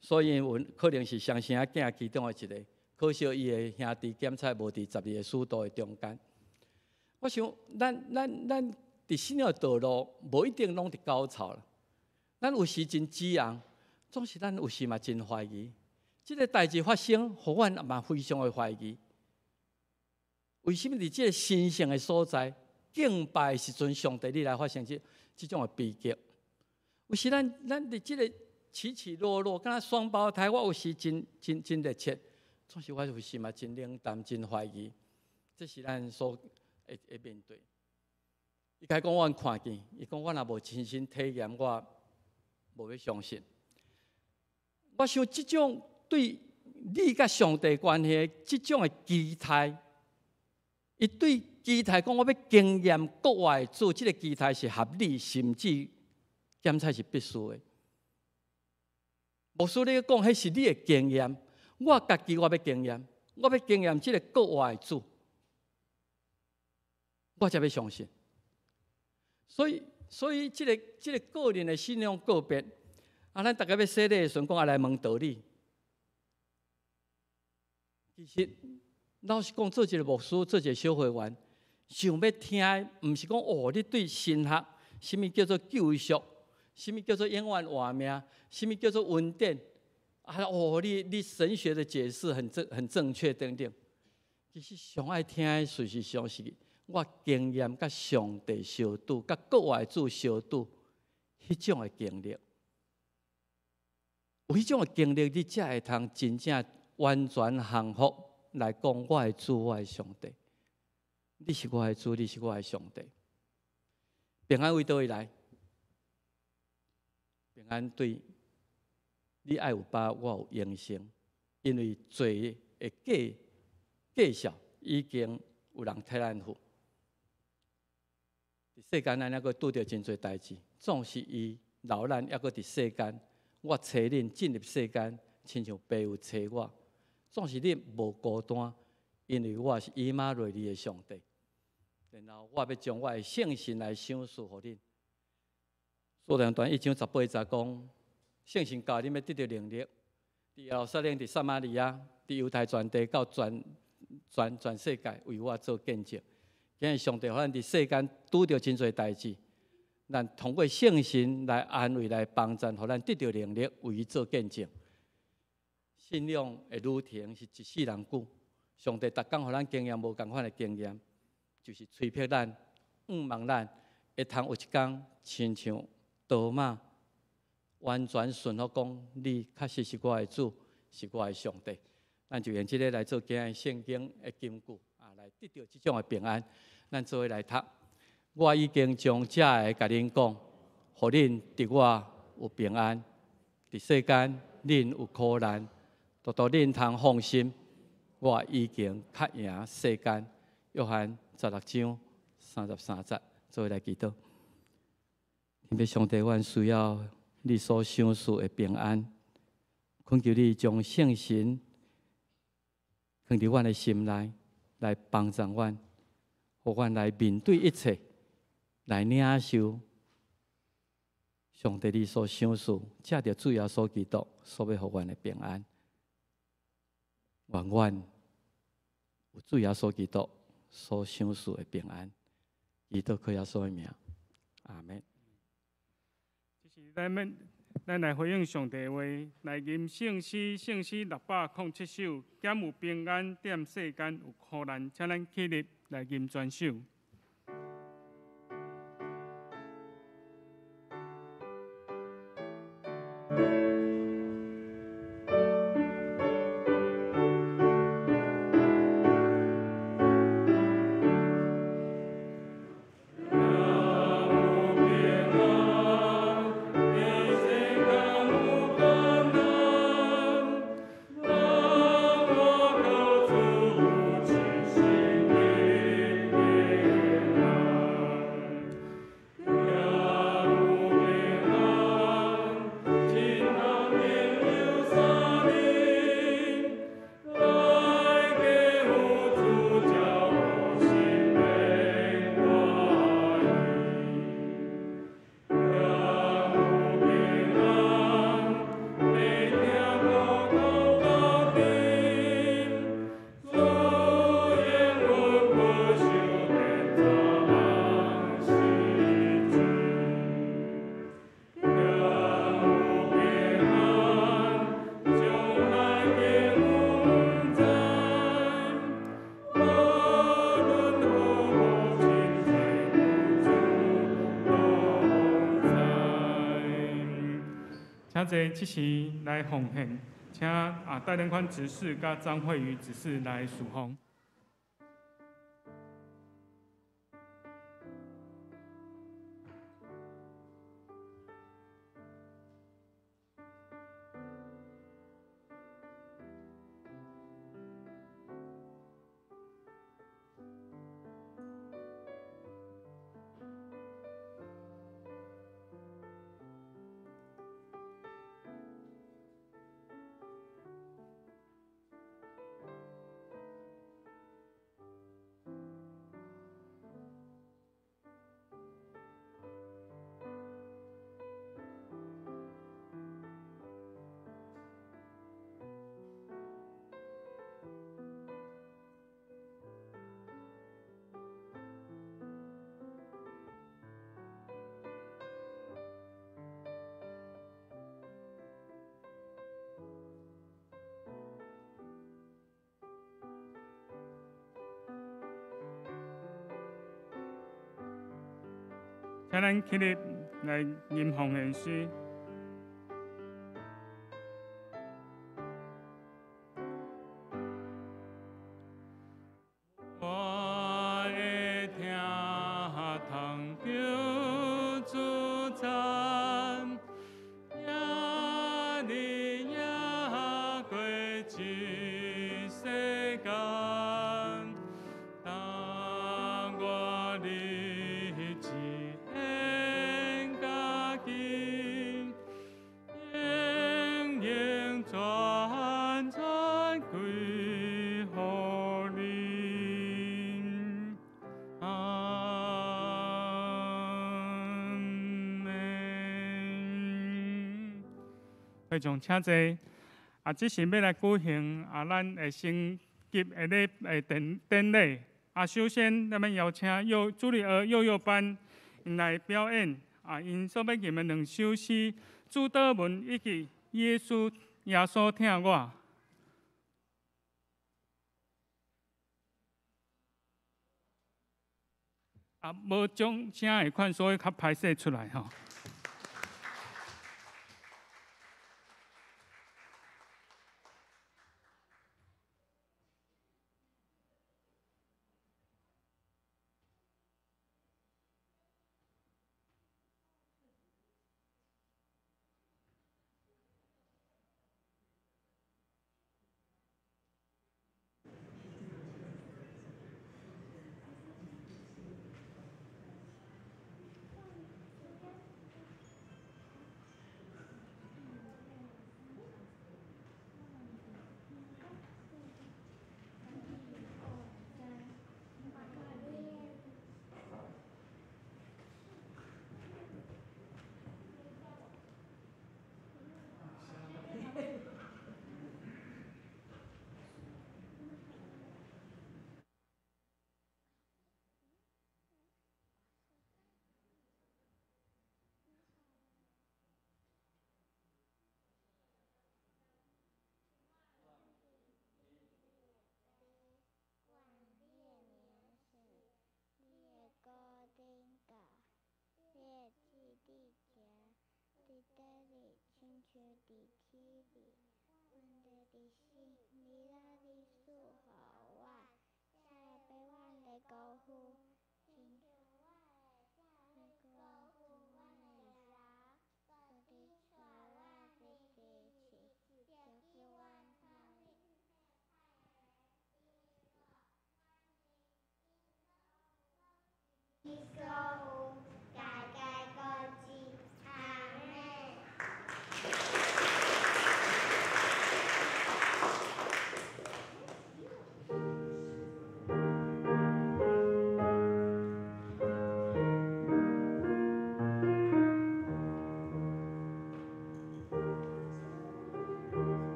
所以可能是双生仔囝其中的一个，可惜伊的兄弟检测无伫12个使徒的中间。我想，咱伫信仰的道路，无一定拢伫高潮啦。咱有时真激昂，总是咱有时嘛真怀疑。这个代志发生，互阮嘛非常的怀疑。为什么伫这个神圣的所在，敬拜的时阵，上帝你来发生这种的悲剧？有时咱伫这个起落落，敢若双胞胎，我有时真热切，总是我有时嘛真冷淡、真怀疑，这是咱所会面对。伊甲讲我看见，伊讲我若无亲身体验，我无要相信。我想这种对你甲上帝关系，这种的期待，伊对期待讲我要经验国外主，这个期待是合理，甚至检测是必须的。牧师你讲，迄是你的经验，我家己我要经验，我要经验这个国外主，我才要相信。所以这个个人的信仰个别，咱大家要洗礼的时候，讲来问道理。其实老实讲，做一个牧师，做一个小会员，想要听的，毋是讲你对神学，什么叫做救赎？什么叫做永远活命？什么叫做恩典？你神学的解释很正确等等。其实上爱听的，事实上是我经验甲上帝相拄，甲国外主相拄，迄种的经历。有迄种的经历，你才会通真正完全降服来讲我的主，我的上帝。你是我的主，你是我的上帝。平安为倒位来？平安对，你爱有饱，我有营生，因为罪的计数已经有人替咱付。伫世间咱还阁拄着真侪代志，总是伊留咱还阁伫世间。我找恁进入世间，亲像爸有找我。总是恁无孤单，因为我是以马内利的上帝。然后我要将我的圣神来赏赐互恁。所罗门段1章18节讲，圣神教恁要得到能力，伫耶路撒冷、伫撒玛利亚、伫犹太全地到全世界为我做见证。今日上帝互咱伫世间拄着真侪代志，咱通过圣神来安慰、来帮助，互咱得到能力为伊做见证。信仰的旅程是一世人久，上帝逐工互咱经验无共款的经验，就是催迫咱、望咱会通有一天亲像多马完全顺服讲，你确实是我的主，是我的上帝。咱就用这个来做今日圣经的金句来得到这种的平安。咱做伙来读。我已经将这个甲恁讲，互恁伫我有平安。伫世间恁有苦难，独恁通放心。我已经较赢世间。约翰16章33节，做伙来祈祷。天父上帝，阮需要你所赏赐的平安，恳求你将圣神放伫阮的心内，来帮助阮，互阮来面对一切，来领受上帝你所赏赐，借着主耶稣基督所要互阮的平安。愿阮有主耶稣基督所赏赐的平安，祈祷靠耶稣的名，阿门。就是咱来回应上帝的话，来吟圣诗607首，减有平安，点世间有苦难，请咱起立来吟全首。请坐，即时来奉献，请带领款执事甲张慧瑜执事来侍奉。请咱起立来吟奉献诗。我会听通救主赞，也你也过一世间。当我立志献家己，永永全全归乎你。阿门。会众请坐。这是要来举行咱的升级的典礼。首先，咱们邀请主日学幼班因来表演。因所要念的2首诗《主祷文》以及耶稣听我。无将声的款，所以较歹势出来吼。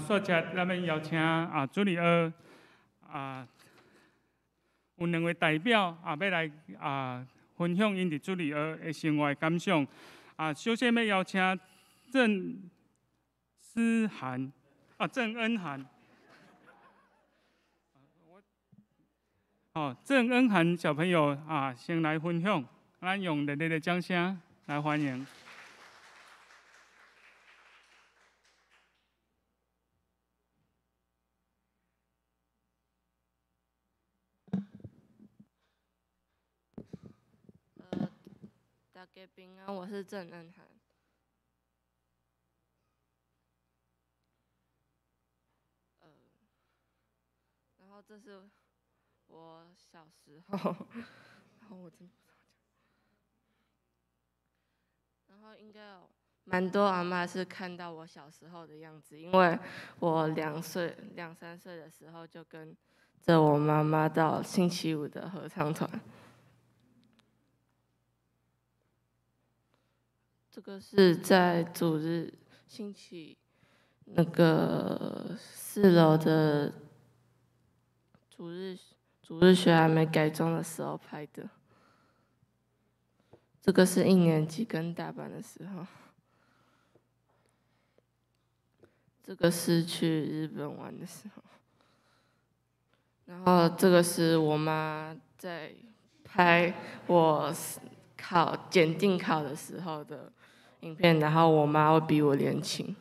说起咱们邀请主日学有2位代表要来分享因伫主里儿的生活的感想。首先要邀请郑恩涵。郑恩涵小朋友先来分享，咱用热烈的掌声来欢迎。大家平安，我是郑恩涵。然后这是我小时候，然后我真不知道讲。然后应该有蛮多阿嬷是看到我小时候的样子，因为我2、3岁的时候就跟着我妈妈到星期五的合唱团。这个是在主日星期那个4楼的主日学还没改装的时候拍的。这个是1年级跟大班的时候。这个是去日本玩的时候。然后这个是我妈在拍我检定考的时候的影片，然后我妈会比我练琴。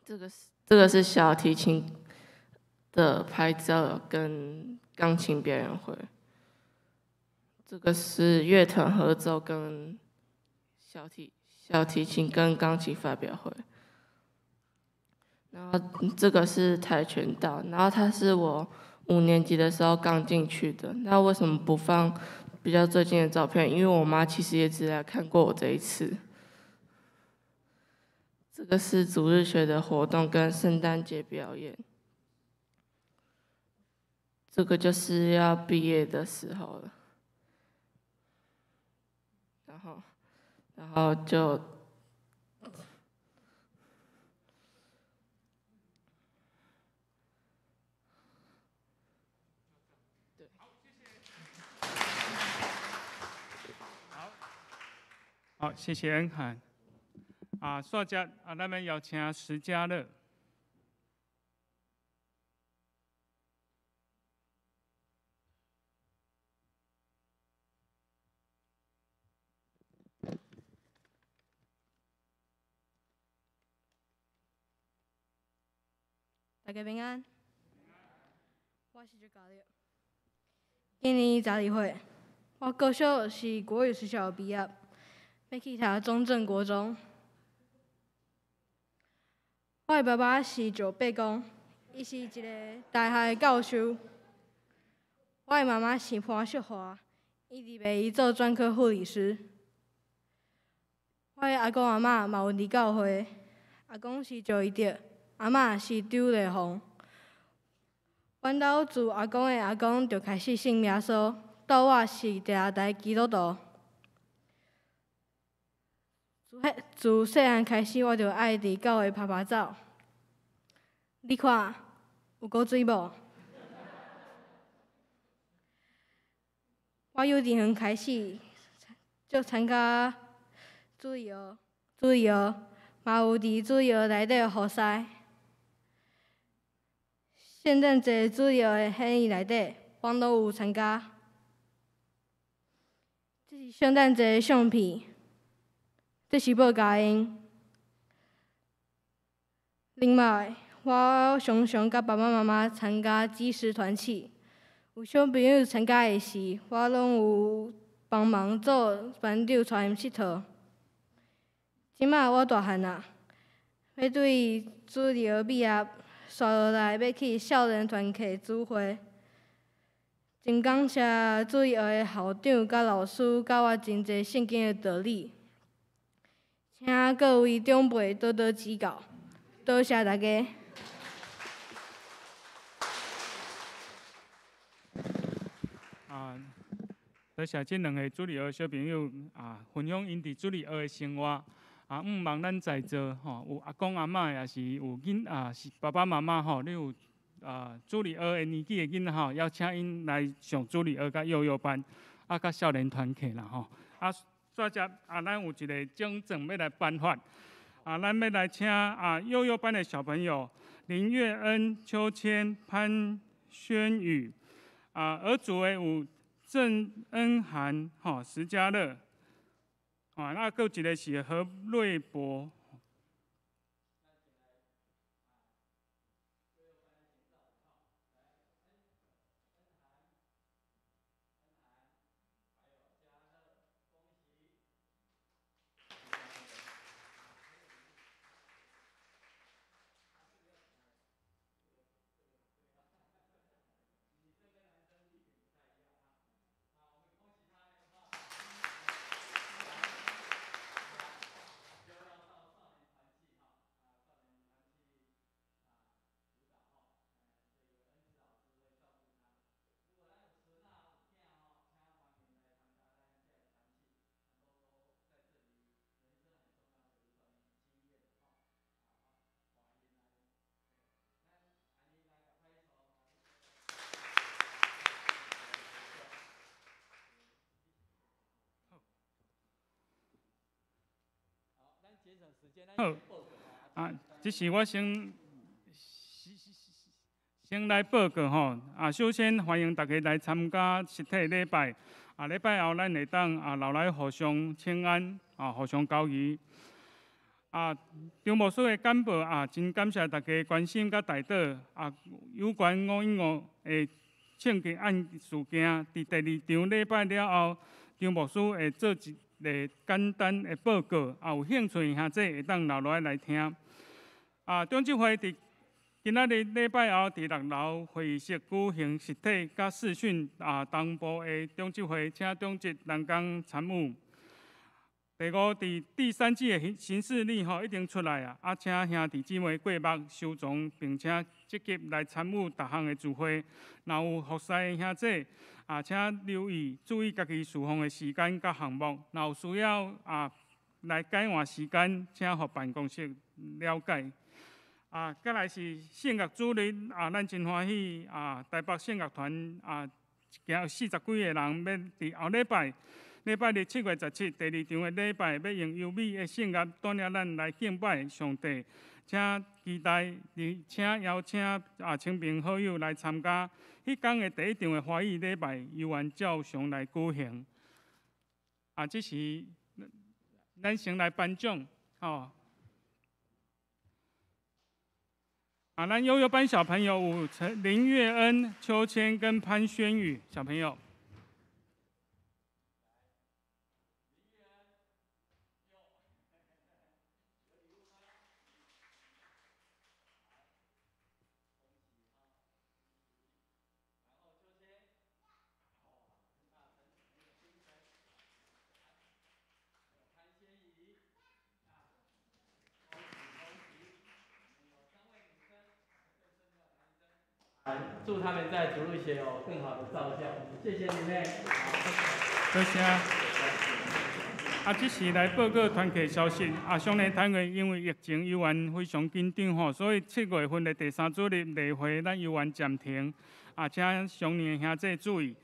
这个是小提琴的拍照跟钢琴表演会。这个是乐团合奏跟小提琴跟钢琴发表会。然后这个是跆拳道，然后它是我5年级的时候刚进去的。那为什么不放比较最近的照片？因为我妈其实也只来看过我这一次。这个是主日学的活动跟圣诞节表演。这个就是要毕业的时候了。然后就。好，谢谢恩涵。煞接咱们邀请石家乐。大家平安，我是徐家乐。今年12岁，我国小是国语学校毕业，要去读中正国中。我的爸爸是石伯公，伊是一个大学的教授。我的妈妈是潘淑华，伊伫卖医做专科护理师。我的阿公阿嬷嘛有伫教会，阿公是赵一德，阿嬷是周丽红。阮兜自阿公的阿公就开始信耶稣，到我是第2代基督徒。自细汉开始，我就爱伫教会拍拍走。你看，有够水无？我幼稚园开始就参加主日学嘛有伫主日学内底互赛。圣诞节主日学的献礼内底，我都有参加。这是圣诞节的相片，这是报佳音。另外，我常常甲爸爸妈妈参加祭祀团契，有小朋友参加的时，我拢有帮忙做班长，带因佚佗。即马我大汉啊，要对主日学毕业，刷落来要去少年团契主会。真感谢主日学的校长甲老师教我真侪圣经的道理，请各位长辈多多指教，多谢大家。多谢这2个主日学小朋友分享因伫主日学的生活。望咱在座有阿公阿嬷，也是有是爸爸妈妈你有主理儿的年纪的囡仔吼，邀请因来上主理儿甲幼幼班，甲少年团契啦吼。再者咱有一个奖状要来颁发，咱要来请幼幼班的小朋友林月恩、邱谦、潘轩宇，儿组的有郑恩涵、石家乐，那还有一个是何瑞博。好，这是我先来报告吼。首先欢迎大家来参加实体礼拜。礼拜后咱会当留来互相请安，互相交谊。张牧师的简报真感谢大家关心甲带导。有关515的庆祝案事件，伫第2场礼拜了后，张牧师会做一个简单的报告，有兴趣兄弟会当留落来听。中执会伫今仔日礼拜后伫6楼会议室举行实体甲视讯同步的中执会，请中执人工参与。第5，伫第3季的行事历已经出来请兄弟姊妹过目收藏，并且积极来参与各项的聚会。若有服侍的兄弟请留意注意家己侍奉的时间甲项目。若有需要来改换时间，请互办公室了解。再来是圣乐主日咱真欢喜台北圣乐团40几个人要伫后礼拜日7月17第2场的礼拜，要用优美的圣乐带领咱来敬拜上帝。请期待，请邀请亲朋好友来参加。迄天的第1场的欢喜礼拜，由原照常来举行。这是咱先来颁奖咱幼幼班小朋友有林月恩、邱谦跟潘轩宇小朋友。祝他们在主日学有更好的造就，谢谢你们。多谢。这是来报告团契消息。上年单元因为疫情游园非常紧张所以7月份的第3主日例会咱游园暂停。请上年兄弟注意。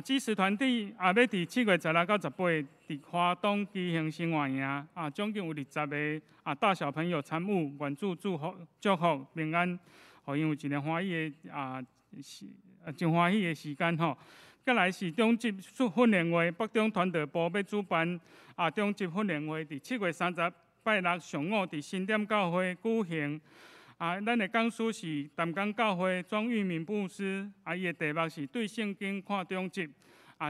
支持团体要伫7月16到18伫花东举行生活营。总共有20个大小朋友参与，愿主祝福平安。互因有一个欢喜的真欢喜的时间再来是中级训练会，北中团队部要主办中级训练会，伫7月30拜6上午伫新店教会举行。咱的讲师是淡江教会庄玉明牧师，伊的题目是对圣经看中级。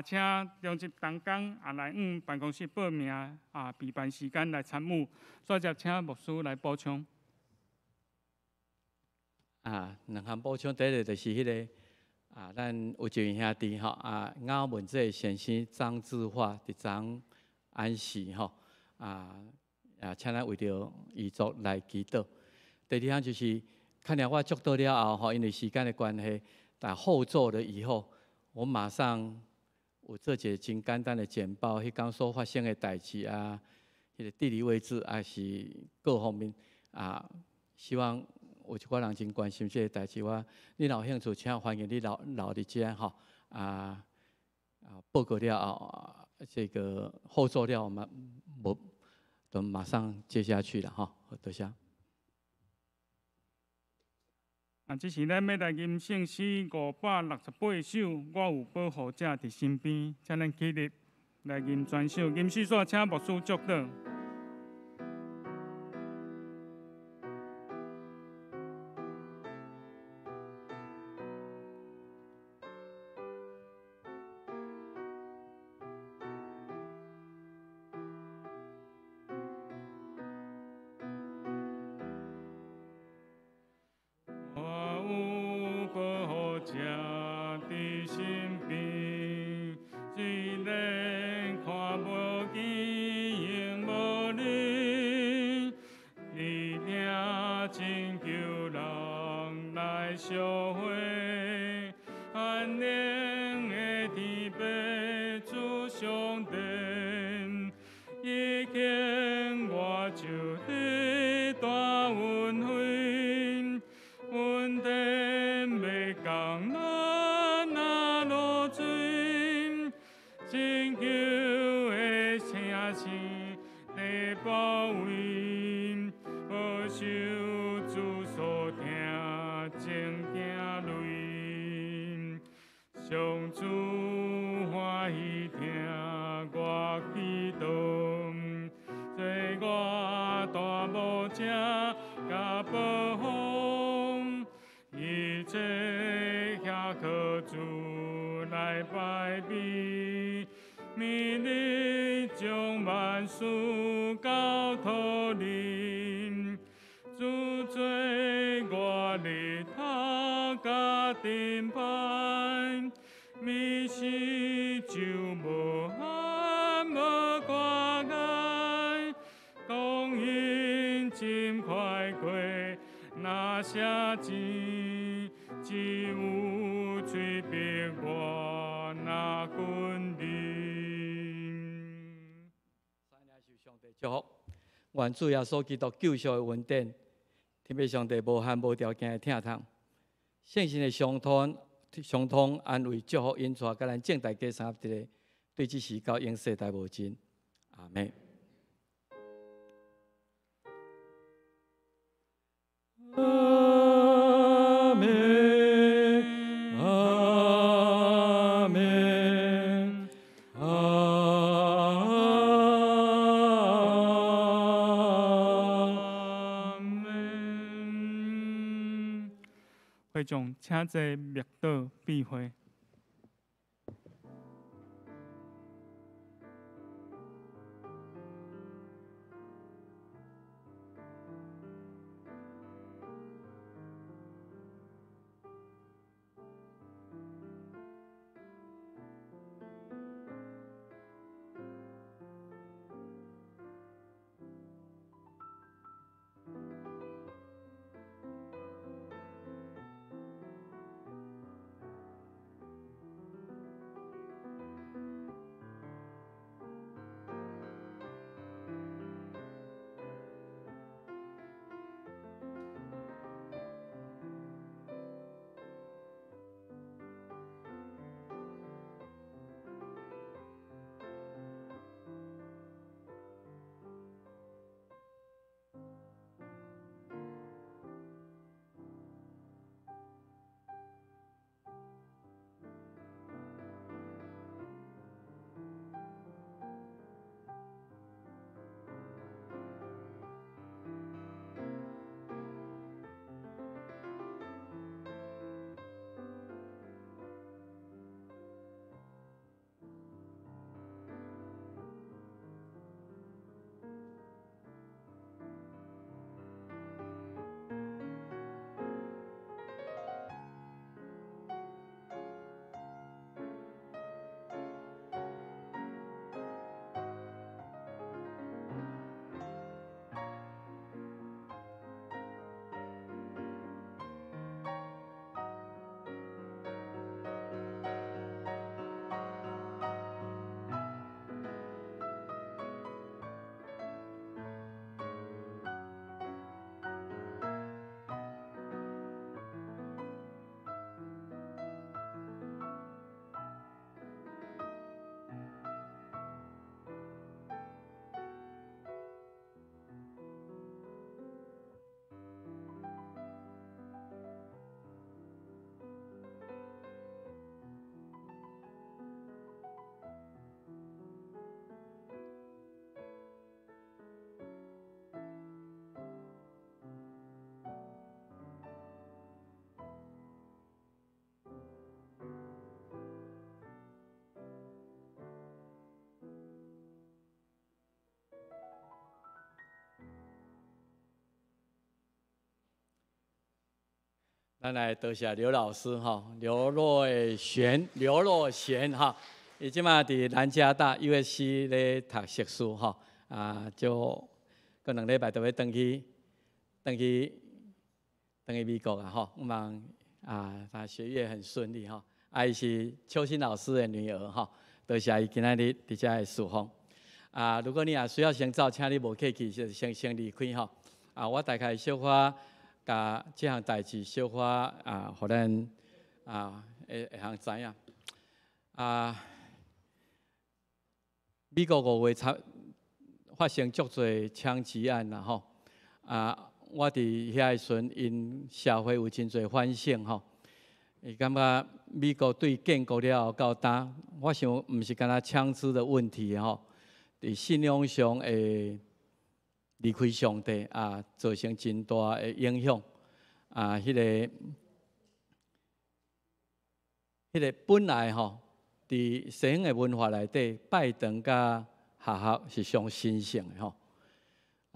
请中级同工来办公室报名备办时间来参与。再接请牧师来补充。2项补充，第一个就是迄个咱有一位兄弟雅文这先生张志华伫昨安息请咱为着遗族来祈祷。第2项就是看了我祝祷了后因为时间的关系，但后座了以后，我马上有做一个真简单的简报，迄天所发生的代志迄个地理位置是各方面希望有一寡人真关心这个代志，你若有兴趣，请欢迎你留伫遮吼报告了后，这个后座了，都马上接下去了哈，多谢。这是咱要来吟圣诗568首，我有保护者伫身边，请咱起立来吟全首。吟诗所，请牧师祝祷。上主欢喜听我祈祷，做我大牧者甲保护，一切遐靠主来拜笔，明日将万事交托你，主做我日头甲顶牌。迷失就无憾无挂碍，光阴真快过，那些钱只有嘴边我那滚灵。三领受上帝祝福，愿主耶稣基督救赎的恩典，天父上帝无限无条件的疼痛，圣神的相通安慰祝福因带，甲咱正大家三合一个，对这时到永世代无尽。阿门。阿门。阿门。阿门。会众请坐灭道闭会。咱来多谢刘老师哈，刘若璇哈，伊即马伫南加大 USC 咧读硕士哈，就过2礼拜就要登去美国啊哈，望他学业很顺利哈。伊是邱新老师的女儿哈，多谢伊今仔日伫遮的侍奉。如果你也需要先走，请你无客气就先离开哈。我大概小可甲这项代志小可互咱会通知影。美国5月发生足侪枪击案啦吼。我伫遐的时阵，因社会有真侪反省吼。伊感觉美国对建国了后到呾，我想毋是干那枪支的问题吼，伫信仰上会离开上帝造成真大的影响。迄个本来吼，伫西方的文化内底，拜堂甲下学是上神圣的吼。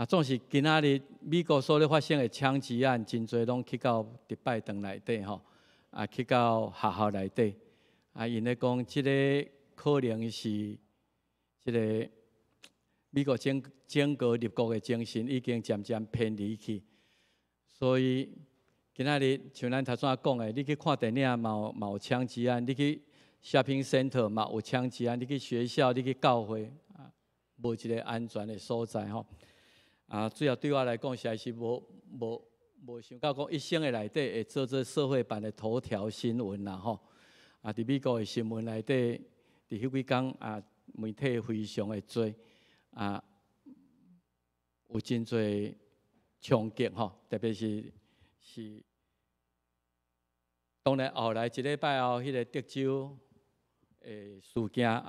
总是今仔日美国所咧发生的枪击案，真侪拢去到伫拜堂内底吼，去到学校内底，因咧讲即个可能是即个美国整个立国的精神已经渐渐偏离去，所以今仔日像咱头先讲的，你去看电影嘛有枪击案，你去 shopping center 嘛有枪击案，你去学校、你去教会无一个安全的所在吼。主要对我来讲，实在是无想到讲一生的内底会做这社会版的头条新闻啦吼。伫美国的新闻内底，伫迄几天媒体非常的多有真侪冲击吼，特别是当然后来一礼拜后，迄个德州的事件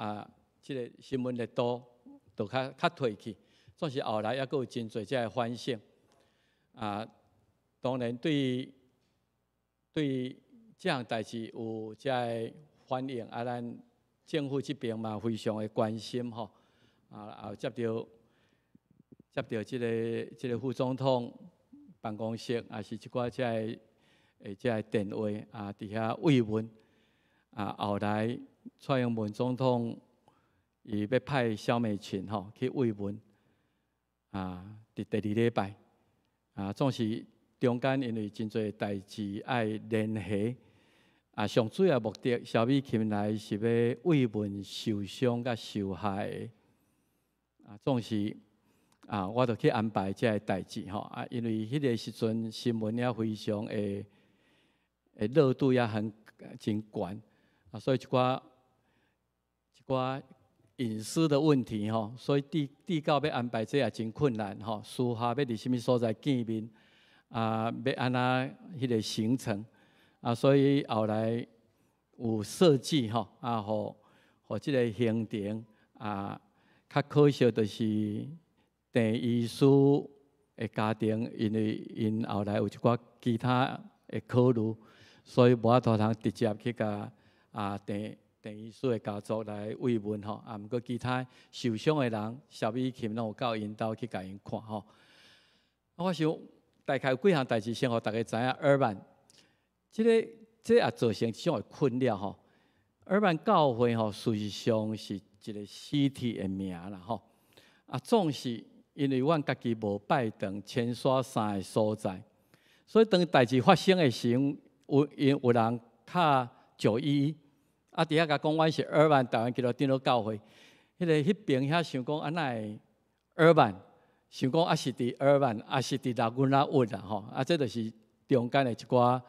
即个新闻热度就较退去。总是后来还佫有真侪遮个反省当然对这项代志有遮个反应咱政府这边嘛非常的关心吼也接到即个副总统办公室是一寡遮个电话伫遐慰问后来蔡英文总统伊要派萧美琴去慰问。伫第2礼拜，总是中间因为真侪代志爱联系，上主要目的，萧美琴来是要慰问受伤甲受害的，总是我著去安排这个代志吼，因为迄个时阵新闻也非常的热度也真悬，所以一寡隐私的问题吼，所以地教要安排这也真困难吼。私下要伫什么所在见面要安那迄个行程所以后来有设计吼互即个行程较可惜就是郑医师的家庭，因为因后来有一寡其他的考虑，所以无法度通直接去甲郑医师的家族来慰问吼，毋过其他受伤的人，萧美琴拢有到因兜去甲因看吼。我想大概有几项代志先互大家知影。尔曼，这也造成一种的困扰吼。尔曼教会吼，事实上是一个实体的名啦吼。总是因为阮家己无拜堂千刷山的所在，所以当代志发生的时候，有人敲911。伫遐甲讲，阮是尔曼台湾基督长老教会，迄边遐想讲，安那会尔曼？想讲是伫尔曼，是伫拉阮拉沃啦吼。这就是中间的一寡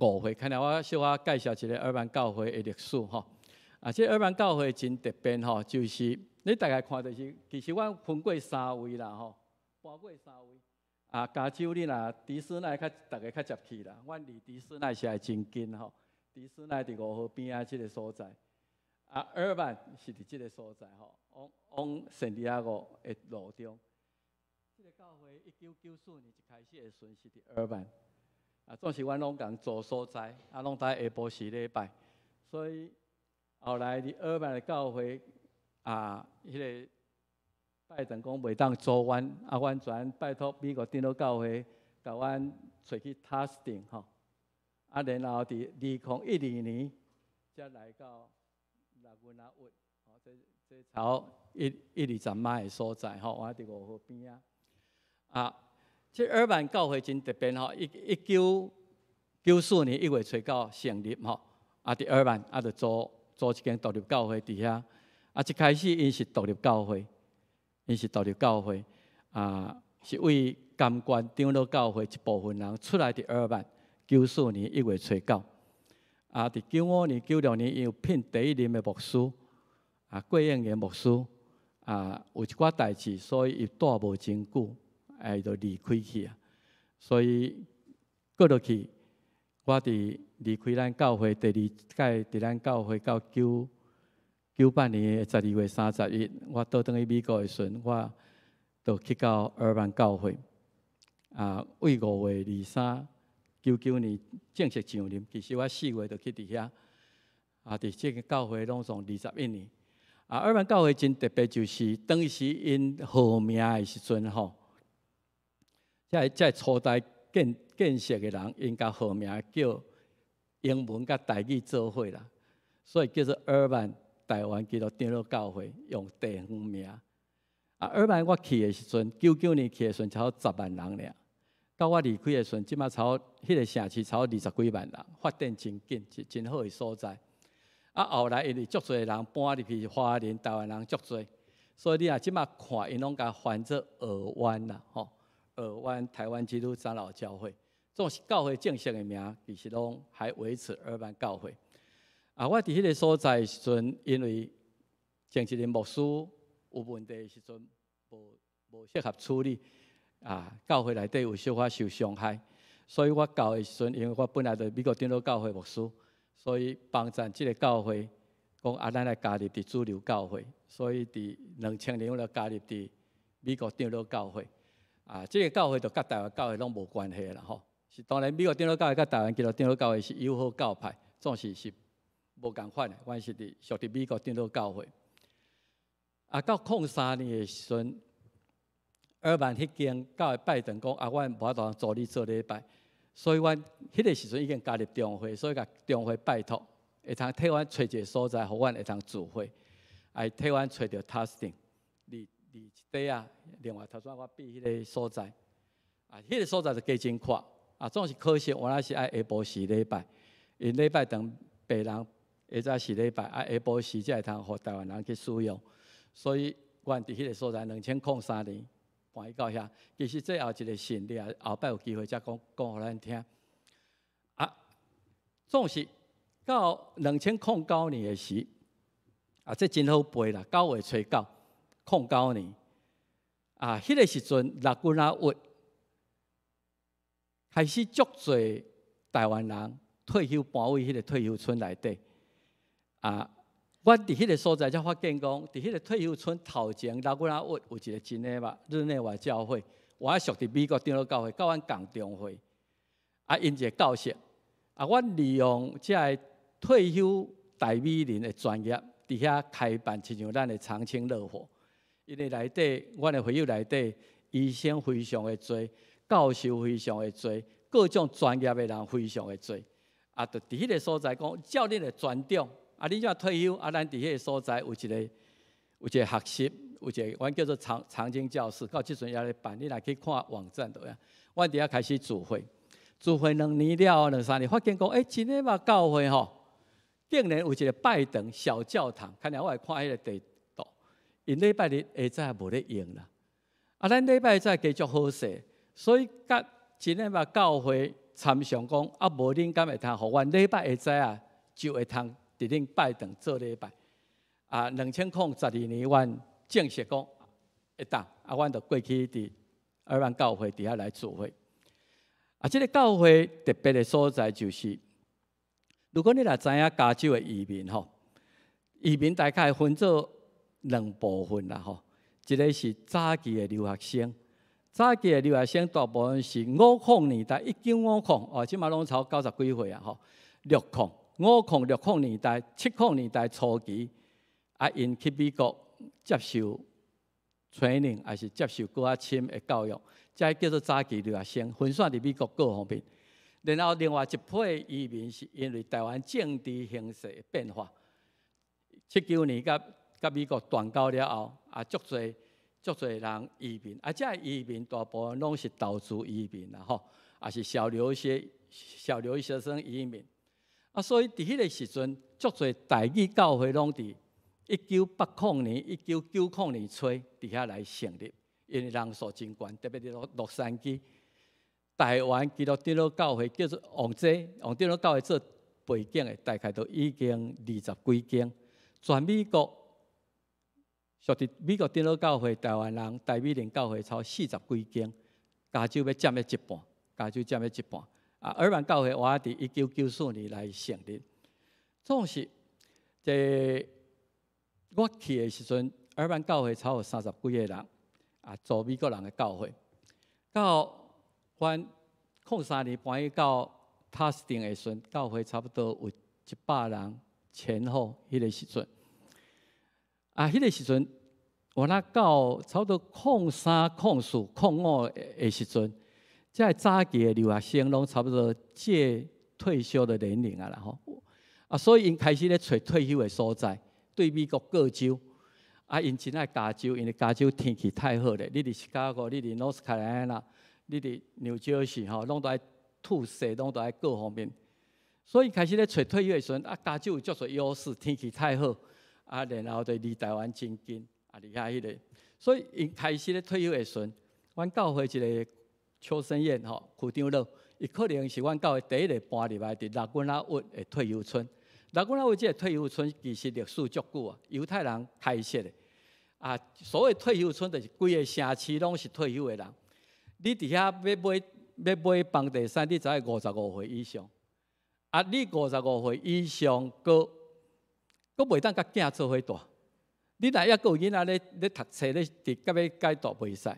误会。看来我小可介绍一个尔曼教会的历史吼。这尔曼教会真特别吼，就是你大概看就是，其实阮分过3位啦吼，搬过3位。加州你若迪士尼大家较接去啦，阮离迪士尼是还真近吼。迪士尼伫5号边即个所在，尔曼是伫即个所在吼，往圣地亚哥的路中。即个教会1994年一开始的时阵是伫尔曼，总是阮拢共做所在，拢在下晡4礼拜，所以后来伫尔曼的教会迄个拜堂讲袂当做阮，阮全拜托美国长老教会，甲阮找去 testing 吼，啊，然后伫2012年才来到拉古纳沃，吼，这朝120迈的所在吼，我伫5号边啊。啊，这尔曼教会真特别吼，1994年1月初9成立吼，啊，伫尔曼啊，就做一间独立教会伫遐。啊，一开始因是独立教会，啊，是为甘关长老教会一部分人出来伫尔曼。94年1月初9，啊，伫95年、96年，伊有聘第一任的牧师，啊，郭应元牧师，啊，有一寡代志，所以伊带无真久，伊就离开去啊。所以过落去，我伫离开咱教会第2届，伫咱教会到98年12月31，我倒转去美国的时阵，我就去到尔曼教会，啊，为5月23，99年正式上任。其实我4月就去伫遐，啊，伫这个教会拢总21年。啊，尔曼教会真特别，就是当时因号名的时阵吼，在初代建设的人，因甲号名叫英文甲台语做伙啦，所以叫做尔曼台湾基督长老教会，用地方名。啊，尔曼我去的时阵，99年去的时阵，超10万人尔。到我离开的时阵，即马超迄个城市超20几万人，发展真紧，是真好的所在。啊，后来因为足侪人搬入去花莲，台湾人足侪，所以你若即马看，因拢甲翻做尔湾啦，吼，尔湾台湾基督长老教会，总是教会正式的名，其实拢还维持尔湾教会。啊，我伫迄个所在的时阵，因为前一任牧师有问题的时阵，无适合处理。啊，教会内底有小可受伤害，所以我到的时阵，因为我本来就美国长老教会牧师，所以帮助这个教会，讲啊，咱来加入伫主流教会，所以伫2000年我就加入伫美国长老教会。啊，这个教会就甲台湾教会拢无关系啦吼。是当然，美国长老教会甲台湾基督长老教会是友好教派，总是无共款的。阮是属伫美国长老教会。啊，到03年的时阵。尔曼迄间教会拜堂讲啊，阮无法度助你做礼拜，所以阮迄个时阵已经加入中会，所以甲中会拜托，会通替阮找一个所在，互阮会通聚会，还替阮找着 testing， 离一底啊。另外头先我比迄个所在，啊，迄个所在就加真阔，啊，总是可惜，原来是爱下晡时礼拜，因礼拜堂别人下早时礼拜，啊下晡时才会通互台湾人去使用，所以阮伫迄个所在2003年。搬去到遐，其实这后一个信例，后摆有机会再讲互咱听。啊，总是到2009年的时，啊，这真好背啦，9月初9，09年，啊，迄个时阵拉古纳沃开始足侪台湾人退休搬位迄个退休村内底，啊。我伫迄个所在才发现讲，伫迄个退休村头前，拉古纳沃有一个真诶嘛日内瓦教会，我还属伫美国长老教会，甲阮共中会，啊，因一个教室，啊，我利用即个退休大美人的专业，伫遐开办亲像咱的长青乐活，因为内底，阮的会友内底，医生非常的多，教授非常的多，各种专业的人非常的多，啊，就伫迄个所在讲，照恁的专长。啊，你怎退休？啊，咱伫迄个所在有一个学习，有一个阮叫做长青教室，到即阵也咧办。你若去看网站度呀，阮伫遐开始聚会2年了，2、3年，发现讲，真诶嘛教会吼，竟然有一个拜堂小教堂。看来我会看迄个地图，因礼拜日下早无咧用啦。啊，咱礼拜早加足好势，所以甲真诶嘛教会参详讲，啊，无恁敢会通，互阮礼拜下早啊就会通。伫恁拜堂做礼拜，啊，2012年，阮正式讲会当，啊，阮就过去伫尔湾教会底下来聚会。啊，这个教会特别的所在就是，如果你若知影加州的移民吼，移民大概分做2部分啦吼，一个是早期的留学生，早期的留学生大部分是50年代，1950哦，即马拢超90几岁啊吼，60。50、60年代、70年代初期，啊，因去美国接受 training， 还是接受更较深的教育，才叫做早期留学生，分散伫美国各方面。然后另外一批移民是因为台湾政治形势的变化。79年甲美国断交了后，足侪人移民，这移民大部分拢是投资移民啦吼，是小留学生移民。所以伫迄个时阵，足侪台语教会拢伫1980年、1990年初伫遐来成立，因为人数真悬，特别伫洛杉矶。台湾基督长老教会叫做王长老教会做背景的，大概都已经20几间。全美国，属伫美国长老教会台湾人台美人教会超40几间，加州要占了一半，尔湾教会我伫1994年来成立。总是，我去的时阵，尔湾教会超有30几个人，做美国人的教会。到阮03年搬去到塔斯汀的时阵，教会差不多有100人前后。迄个时阵，迄个时阵，我那到差不多03、04、05的时阵，这早期的留学生拢差不多届退休的年龄啦吼。所以因开始咧找退休的所在，对美国各州。因真爱加州，因为加州天气太好咧。你伫芝加哥，你伫 North Carolina。你伫纽约市吼，拢都爱吐血，拢都爱各方面。所以开始咧找退休的时阵，加州有足侪优势，天气太好，然后就离台湾真近，离遐迄个。所以因开始咧退休的时阵，阮教会一个邱生燕吼，区长老，伊可能是阮教会第一个搬入来伫拉滚拉沃的退休村。拉滚拉沃这个退休村其实历史足久犹太人开设的。所谓退休村，就是规个城市拢是退休的人。你伫遐要买房地产，你知影55岁以上。你55岁以上，佫袂当甲囝做伙大。你若还佫有囡仔咧读册咧，伫甲要解读袂使。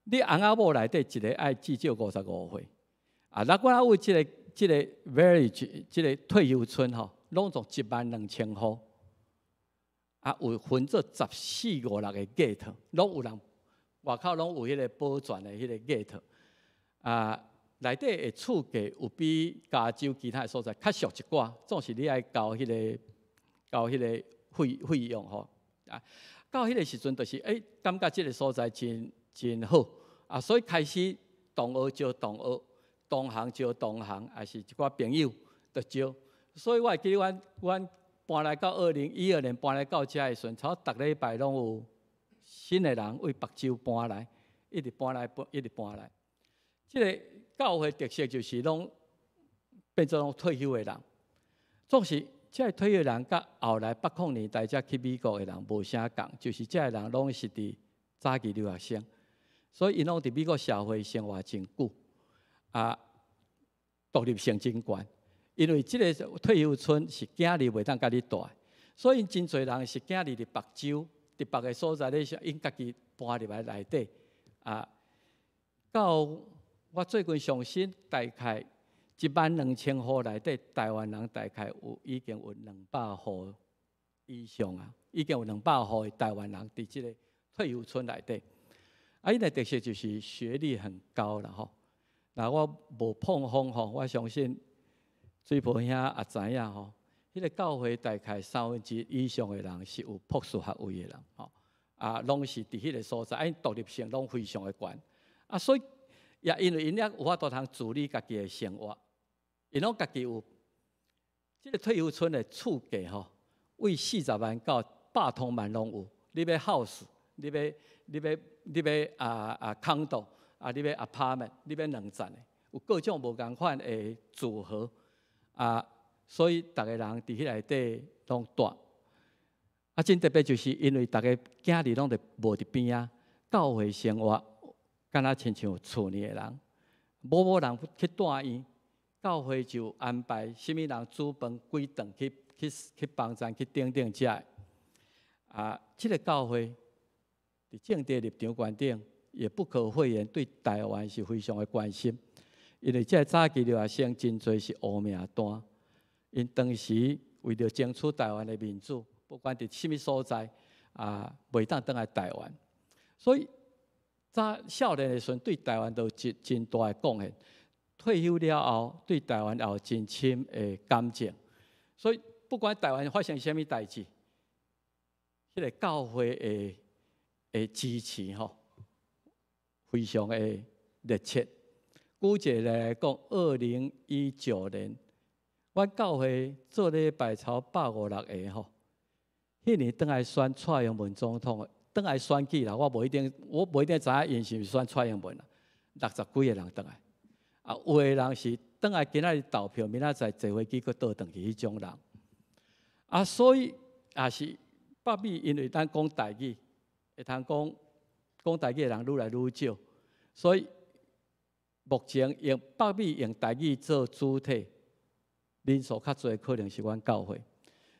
你翁仔某内底一个爱至少55岁。拉管有即个 village， 即个退休村吼，拢总12000户。有分做14、56个 gate， 拢有人。外口拢有迄个保全的迄个 gate， 内底的厝价有比加州其他的所在较俗一寡，总是你爱交迄个费用吼。到迄个时阵，就是感觉即个所在真好，所以开始同学招同学，同行招同行，也是一寡朋友就招。所以我会记得阮搬来到2012年搬来到遮的时阵，差不多逐礼拜拢有。新的人为北州搬来，一直搬来。这个教会特色就是拢变做退休的人。总是这个退休人甲后来80年代才去美国的人无啥共，就是这个人拢是伫早期留学生，所以因拢伫美国社会生活真久，独立性真悬。因为这个退休村是囝儿袂当家己带，所以真侪人是囝儿伫北州。伫别个所在咧，因家己搬入来内底。到我最近上新，大概12000户内底，台湾人大概已经有200户以上已经有200户的台湾人伫即个退休村内底。因的特色就是学历很高啦吼。我无碰风吼，我相信水婆兄也知影吼。迄个教会大概1/3以上的人是有博士学位的人，拢是伫迄个所在，独立性拢非常的悬，所以也因为因也有法度通自理家己的生活，因拢家己有，即个退休村的厝价吼，为40万到100多万拢有，你要 house， 你要condo， 你要 apartment， 你要2层的，有各种无共款的组合，所以逐个人伫迄内底拢住。真特别就是因为逐个囝儿拢伫无伫边啊，教会生活敢若亲像厝里的人，无人去住院，教会就安排什么人煮饭几顿去帮站去等食。这个教会伫政治立场观点也不可讳言，对台湾是非常的关心，因为这早期留学生真侪是乌名单。因当时为了争取台湾的民主，不管伫什么所在，袂当倒来台湾。所以早少年的时阵对台湾都有真大的贡献，退休了后对台湾也有真深的感情。所以不管台湾发生什么代志，迄个教会的支持吼，非常的热切。举一个来讲，2019年，阮教会做礼拜超156个吼，迄年倒来选蔡英文总统，倒来选举啦，我无一定知影因是选蔡英文啦，60几个人倒来，有的人是倒来今仔日投票，明仔载坐飞机佫倒转去迄种人，所以也是北美，因为咱讲台语，会通讲台语的人愈来愈少，所以目前用北美用台语做主体，人数较侪，可能是阮教会。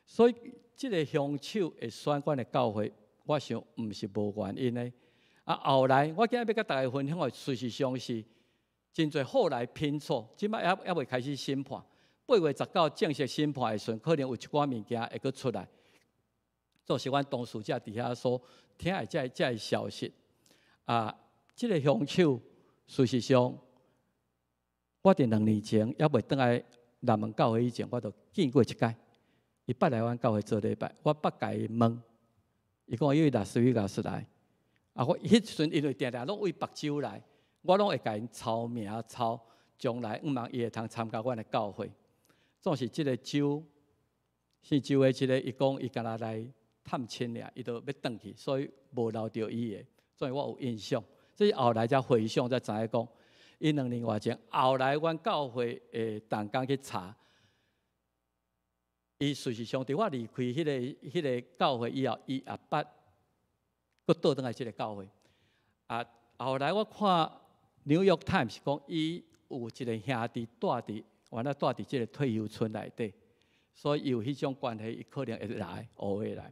所以，即个凶手会选阮的教会，我想毋是无原因的。后来我今日要甲大家分享的，事实上是真侪后来拼错，即摆还未开始审判。8月19正式审判的时阵，可能有一寡物件会阁出来。就是阮当事者伫遐所听的这个消息。即个凶手事实上，我伫2年前还未倒来南门教会以前，我就见过一届。伊捌来阮教会做礼拜，我捌甲伊问，伊讲因为纳斯维加斯来，我迄时阵因为定定拢为北州来，我拢会甲因抄名抄，将来毋茫伊会通参加阮的教会。总是即个州，是州的一个，伊讲伊干那来探亲尔，伊就要转去，所以无留着伊的。所以我有印象，这是后来才回想才知影讲，伊2年外前，后来阮教会的同工去查。伊事实上，伫我离开迄个教会以后，伊也捌佫倒转来即个教会。后来我看《New York Times》讲，伊有一个兄弟住伫即个退休村内底，所以有迄种关系，伊可能会来，偶尔来。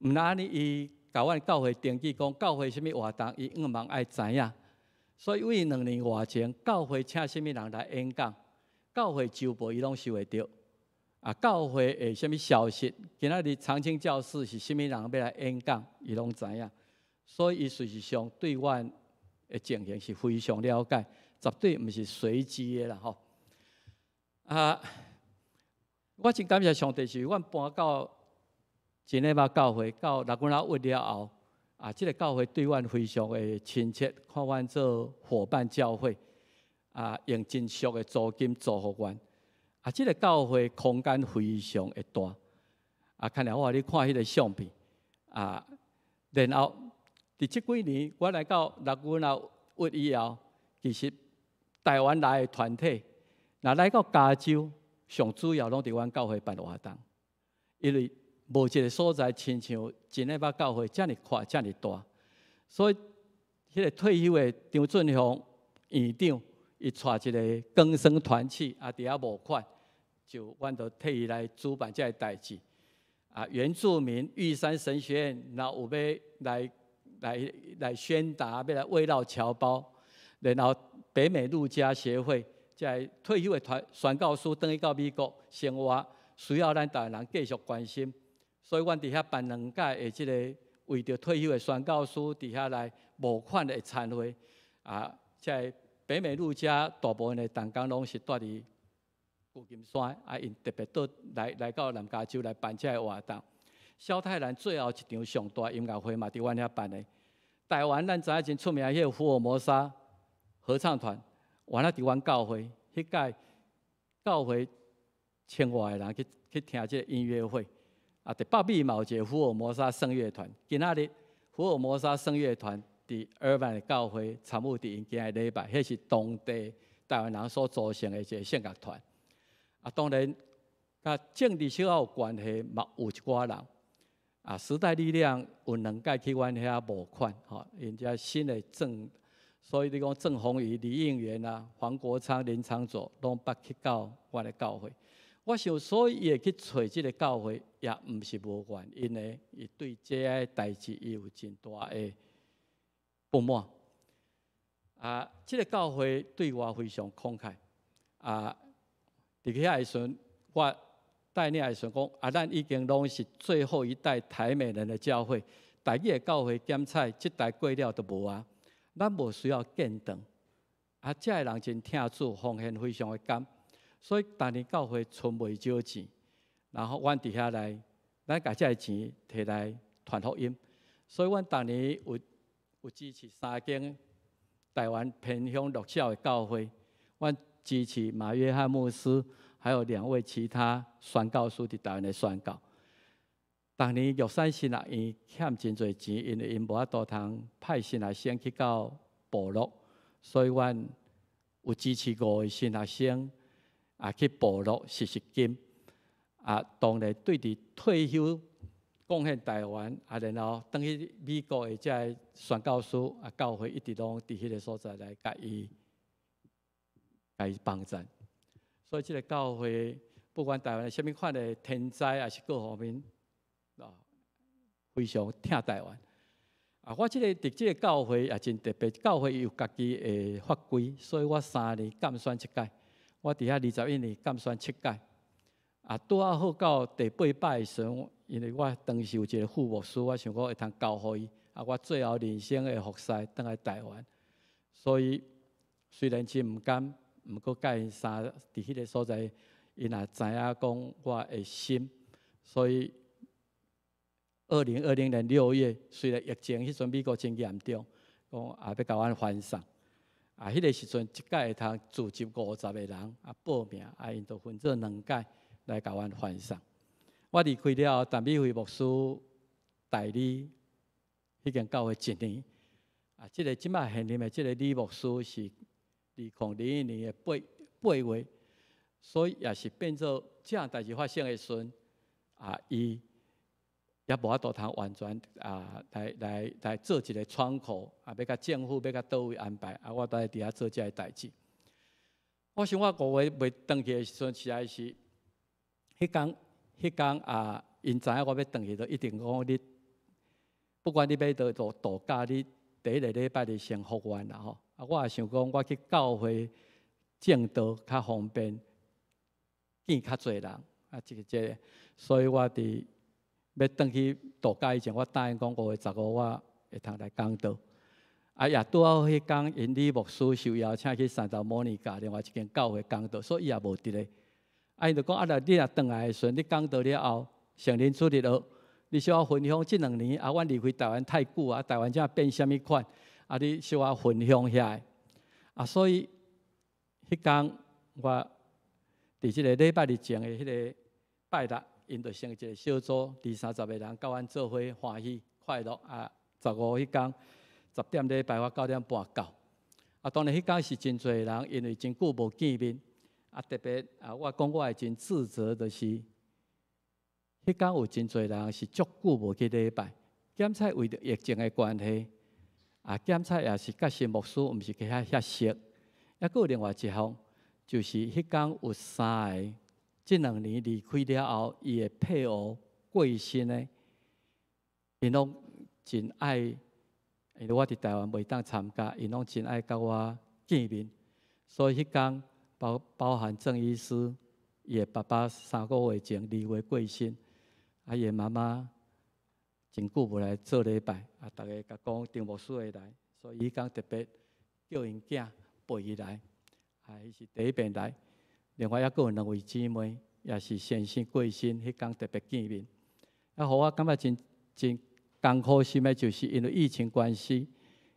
毋然安尼，伊甲阮教会登记讲教会什物活动，伊毋茫爱知影。所以为2年外前，教会请什物人来演讲，教会周报伊拢收会到。教会的什么消息？今仔日长青教室是什么人要来演讲，伊拢知影。所以伊事实上对阮的情形是非常了解，绝对毋是随机的啦吼。我真感谢上帝，是阮搬到真礼拜教会，到六阮老屈了后，即个教会对阮非常的亲切，看阮做伙伴教会，用真俗的租金租互阮。即个教会空间非常的大，看来我你看迄个相片，然后伫即几年，我来到六阮老屈以后，其实台湾来的团体，若来到加州，上主要拢伫阮教会办活动，因为无一个所在亲像真礼拜教会遮尔宽、遮尔大，所以迄个退休的张俊雄院长，伊带一个更生团契，伫遐募款。就阮就替伊来主办这个代志，原住民玉山神学院，然后有要来宣达，要来慰劳侨胞，然后北美路加协会，在退休的宣教师转去到美国生活，需要咱台湾人继续关心，所以阮伫遐办2届的即个为着退休的宣教师伫遐来募款的参会，在北美路加大部分的同工拢是住伫旧金山，因特别倒来到南加州来办这个活动。萧泰兰最后一场上大音乐会嘛，伫阮遐办的。台湾咱知影真出名迄个福尔摩沙合唱团，原来伫阮教会，迄届教会1000外个人去听这个音乐会。伫北美嘛有一个福尔摩沙圣乐团，今仔日福尔摩沙圣乐团伫Irvine的教会参与伫因今日礼拜，迄是当地台湾人所组成的一个圣乐团。当然，甲政治小有关系，嘛有一寡人。时代力量有2届去阮遐募款，因遮新的所以你讲郑鸿仪、李应元黄国昌、林长佐，拢捌去到阮的教会。我想，所以伊会去找即个教会，也毋是无原因的。伊对这个代志，伊有真大的不满。即个教会对我非常慷慨。伫遐的时阵，我带领的时阵讲，咱已经拢是最后一代台美人的教会，台语的教会检采，这代过了都无啊。咱无需要见长，遮个人真听主，奉献非常的甘，所以逐年教会存袂少钱，然后阮伫遐来，咱甲遮个钱摕来传福音，所以阮逐年有支持3间台湾偏乡弱小的教会，阮支持马约翰牧师，还有2位其他宣教师伫台湾的宣教。逐年玉山神学院欠真侪钱，因为因无法度通派神学生去到部落，所以阮有支持5位神学生去部落实习金。当然对伫退休贡献台湾然后转去美国的遮宣教师教会一直拢伫迄个所在来甲伊帮助。所以即个教会不管台湾什么款的天灾，还是各方面。非常疼台湾。我伫即个教会也真特别，教会有家己的法规，所以我3年监选7届，我伫遐21年监选7届。拄好到第8摆的时候，因为我当时有一个副牧师，我想讲会通教互伊。我最后人生的服侍倒来台湾，所以虽然真毋甘，毋过甲因伫迄个所在，因也知影讲我的心，所以。2020年6月，虽然疫情迄阵美国真严重，讲要甲阮翻送。迄个时阵一届会通组织50个人报名，因就分做2届来甲阮翻送。我离开了后，陈美惠牧师代理迄间教会1年。即个即摆现任的即个李牧师是2021年的8月，所以也是变做这样代志发生的时阵，伊。也无法度通完全来做一个窗口要甲政府要甲倒位安排我都在伫遐做这个代志。我想我5月未回去的时阵，实在是迄天因知影我要回去，就一定讲你，不管你要到度假，你第1个礼拜就先复原啦吼。我也想讲，我去教会正道较方便，见较侪人即个，所以我伫。要转去度假以前，我答应讲5月15我会通来讲道。也拄好迄天，因李牧师受邀请去三岛摩尼加另外一间教会讲道，所以伊也无伫咧。伊就讲你若转来的时阵，你讲道了后，成人主日学，你小可分享即2年阮离开台湾太久台湾正变啥物款你小可分享遐所以迄天我伫即个礼拜日前的迄个拜六。因就成一个小组，20-30个人，甲阮做伙欢喜快乐15迄天10点礼拜，我9点半到。当然迄天是真侪人，因为真久无见面。特别我讲我会真自责，就是迄天有真侪人是足久无去礼拜。检测为着疫情的关系，检测也是甲新牧师，毋是去遐熟。还有另外一项，就是迄天有3个。这2年离开了后，伊的配偶过身呢，因拢真爱，因为我伫台湾袂当参加，因拢真爱甲我见面。所以迄天包含郑医师，伊的爸爸3个月前2月过身，伊的妈妈真久无来做礼拜，大家甲讲张牧师会来，所以伊讲特别叫因囝陪伊来，伊是第1遍来。另外还有2位姊妹，也是先生过身，迄天特别见面。互我感觉真艰苦心的，就是因为疫情关系，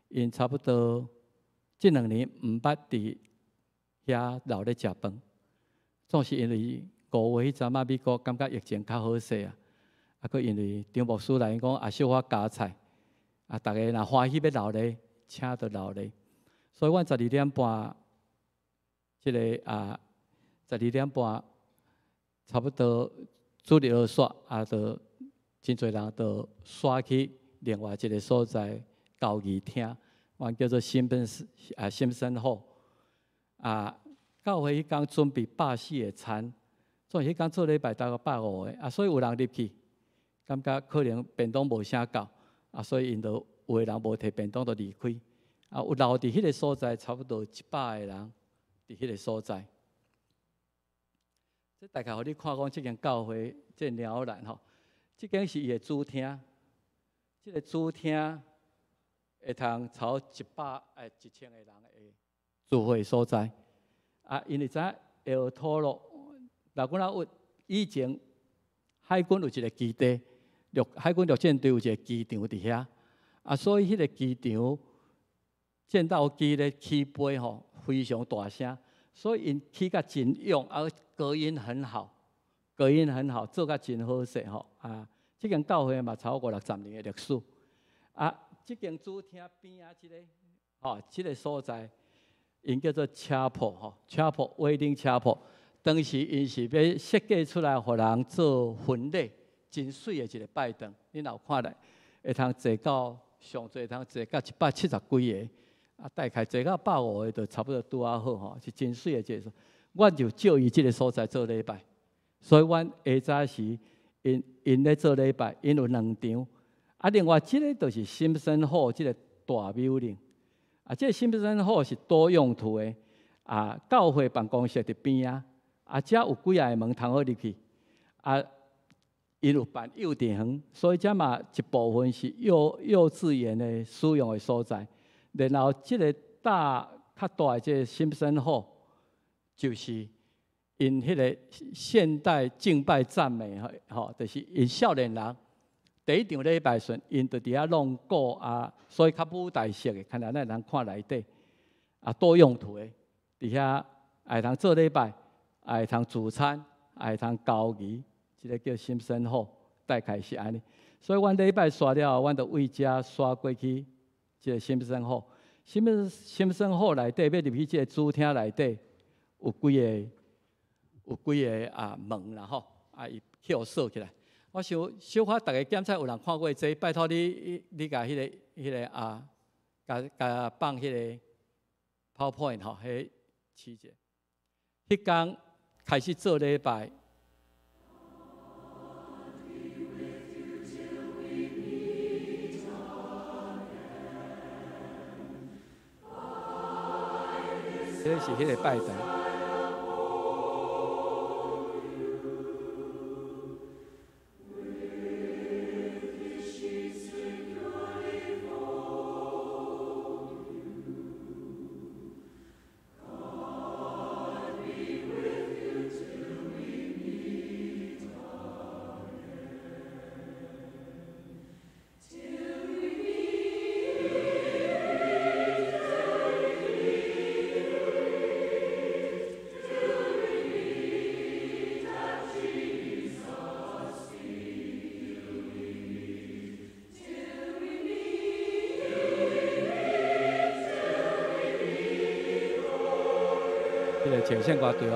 因差不多这2年毋捌伫遐留咧食饭。总是因为5月迄阵美国感觉疫情较好势佫因为张牧师来讲小可加菜，大家若欢喜要留咧，请就留咧。所以阮12点半，即个12点半，差不多主日学煞就真侪人就刷去另外一个所在教义厅，阮叫做新生后教会迄天准备140个餐，所以迄天做礼拜大概150个所以有人入去，感觉可能便当无啥够所以因就有个人无摕便当就离开有留伫迄个所在，差不多100个人伫迄个所在。这大概互你看讲，即间教会这鸟然吼，即间是伊的主厅。这个主厅会通超1000个人的聚会所在。因为知影下土路，老古老有以前海军有一个基地，海军陆战队有一个机场伫遐，所以迄个机场战斗机咧起飞吼非常大声，所以因起甲真勇，隔音很好，做甲真好势吼。即间教会嘛超过60年的历史。即间主厅边即个所在，因叫做车铺车铺威丁车铺。当时因是要设计出来，互人做婚礼，真水的一个拜堂。恁有看来，会通坐到上最通坐到170几个，大概坐到150个，就差不多拄好吼，是真水的一个。阮就借伊即个所在做礼拜，所以阮下早时因咧做礼拜，因有2场。另外即个就是新生火即个大building，即个新生火是多用途的。教会办公室伫边遮有几个门通好入去。因有办幼稚园，所以遮嘛一部分是幼稚园的使用的所在。然后即个较大的即个新生火，就是因迄个现代敬拜赞美就是因少年人。第一场礼拜时，因就伫遐弄鼓所以较舞台式的，看来咱人看内底多用途的，伫遐会通做礼拜，会通自餐，会通交易，即个叫新生火，大概是安尼。所以阮礼拜刷了后，阮就为遮刷过去，即个新生火。新生火内底要入去即个主厅内底，有几个门啦吼，伊叫锁起来。我想小可大家检查有人看过这，拜托你甲迄个甲放迄个 PowerPoint 吼，迄试者。迄天开始做礼拜，这是迄个拜堂。这个呈现歌队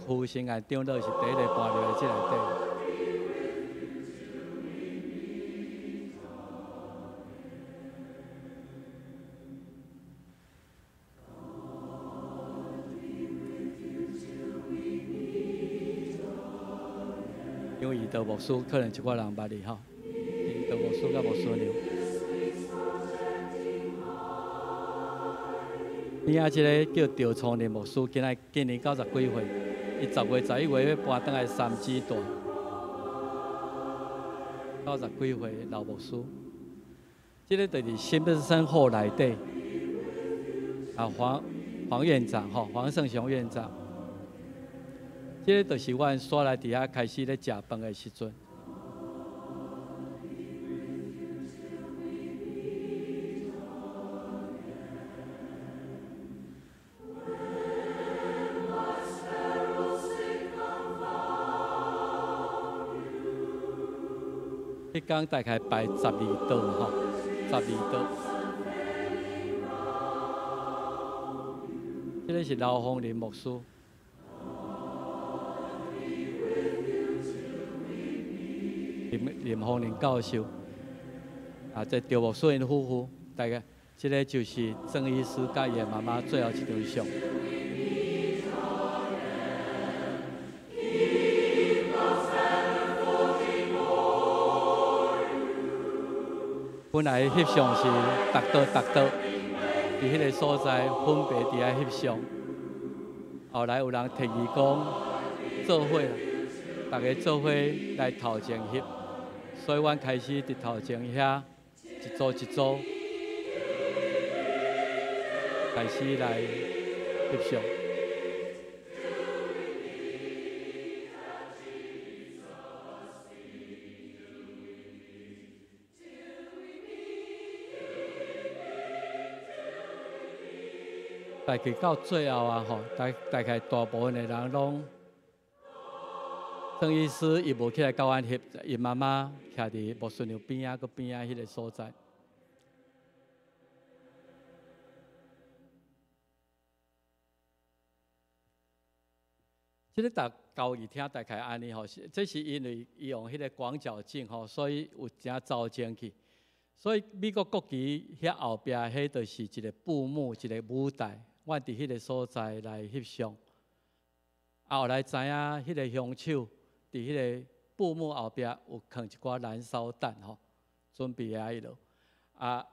区神爱长老是第一个搬入来这内底。因为伊都牧师可能一寡人捌伊吼，伊都牧师甲牧师娘。边仔即个叫赵聪的牧师，今年90几岁，伊10月11月要搬转来三支大，90几岁老牧师。即个就是新北生活内底，黄院长吼，黄胜雄院长。即个就是阮刷来伫遐开始咧食饭的时阵。迄天大概摆12桌吼，12桌。这个是刘凤林牧师，林凤林教授，这赵牧师因夫妇，大概这个就是郑医师甲伊的妈妈最后一张相。本来翕相是逐道，伫迄个所在分别伫遐翕相。后来有人提议讲做伙，大家做伙来头前翕，所以阮开始伫头前遐一组一组开始来翕相。大概到最后啊，吼，大概大部分的人拢，郑医师伊无起来教阮翕，伊妈妈徛伫牧师娘边仔，佮边仔迄个所在。即个交易厅大概安尼吼，这是因为伊用迄个广角镜吼，所以有正照进去。所以美国国旗遐后壁，迄就是一个布幕，一个舞台。阮伫迄个所在来翕相，后来知影迄个凶手伫迄个布幕后壁有放一寡燃烧弹吼，准备啊迄落。啊，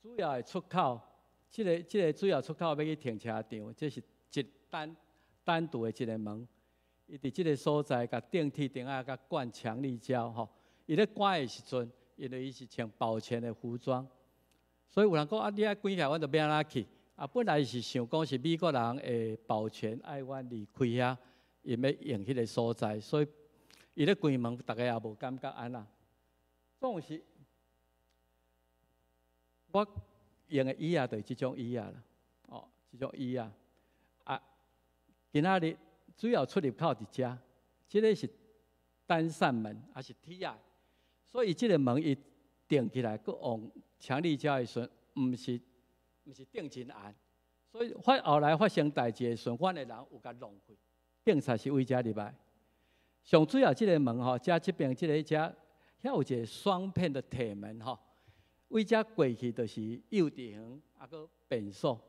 主要的出口，即个主要出口要去停车场，这是一单独的一个门。伊伫即个所在，甲电梯顶啊，甲灌强力胶吼。伊咧关的时阵，因为伊是穿保全的服装，所以有人讲啊，你啊关起来，阮就要安怎去？啊，本来是想讲是美国人的保全爱阮离开遐，因要用迄个所在，所以伊咧关门，大家也无感觉安那。总是我用的椅啊，就是即种椅啊啦，哦，即种椅啊。啊，今仔日主要出入口伫遮，即个是单扇门，也是铁啊，所以即个门伊钉起来，佮用强力胶的时阵，毋是钉真严，所以后来发生代志的时阵，阮的人有甲弄开，警察是为遮入来。上主要即个门吼，遮即边即个遮，遐有一个双片的铁门吼，为遮过去就是幼稚园，啊个便所。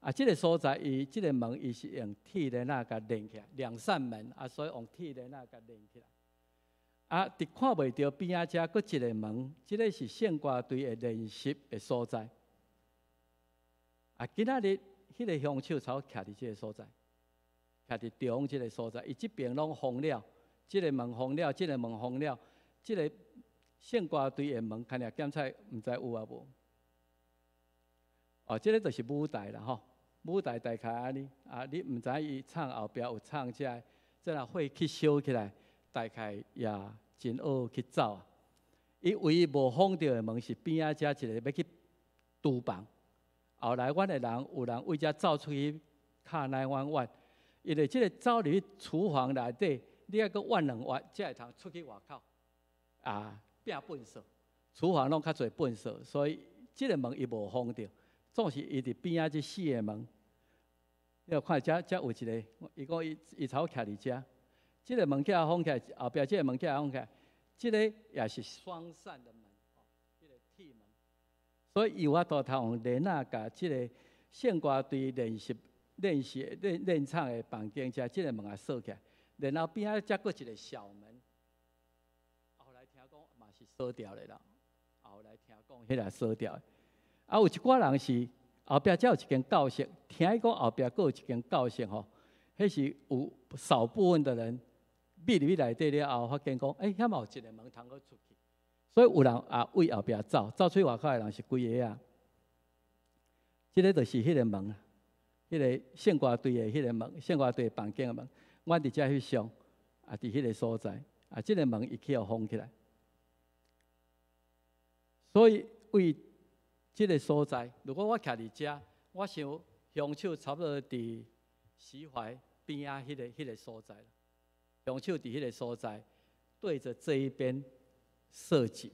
啊，即个所在伊即个门伊是用铁链仔甲连起来，两扇门啊，所以用铁链仔甲连起来。啊，伫看袂到边仔遮佫一个门，即个是宪歌队的练习的所在。啊，今仔日迄个凶手才徛伫即个所在，徛伫中即个所在，伊即边拢封了，即个门封了，即个门封了，即个宪歌队的门，看下检测毋知有啊无？哦，即个就是舞台啦吼，舞台大概安尼啊，你毋知伊唱后壁有唱遮，即若火去烧起来，大概也真好去走啊。伊唯一无封着的门是边仔遮一个要去厨房。后来，阮的人有人为遮走出去，敲911，因为即个走入去厨房内底，你要搁换2换，才会通出去外口。啊，拼粪扫，厨房拢较侪粪扫，所以即个门伊无封着，总是伊伫边仔即4个门。你有看遮有一个，伊讲伊头徛伫遮，即个门起来封起来，后壁即个门起来封起来，即个也是双扇的门。所以有法度通用帘仔甲即个宪歌队练唱的房间遮，即个门也锁起来，然后边仔则佫一个小门。后来听讲嘛是锁掉的啦，后来听讲迄个锁掉的。啊，有一寡人是后壁则有一间教室，听伊讲后壁佫有一间教室吼，迄是有少部分的人入去内底了后，发现讲，遐嘛有一个门通去出去。所以有人也为后壁走出去外口的人是几个啊？即个就是迄个门，迄个宪歌队的迄个门，宪歌队房间的门。阮伫遮翕相，啊，伫迄个所在，啊，即个门伊去互封起来。所以为即个所在，如果我徛伫遮，我想凶手差不多伫西淮边仔迄个所在。凶手伫迄个所在，对着这一边。设计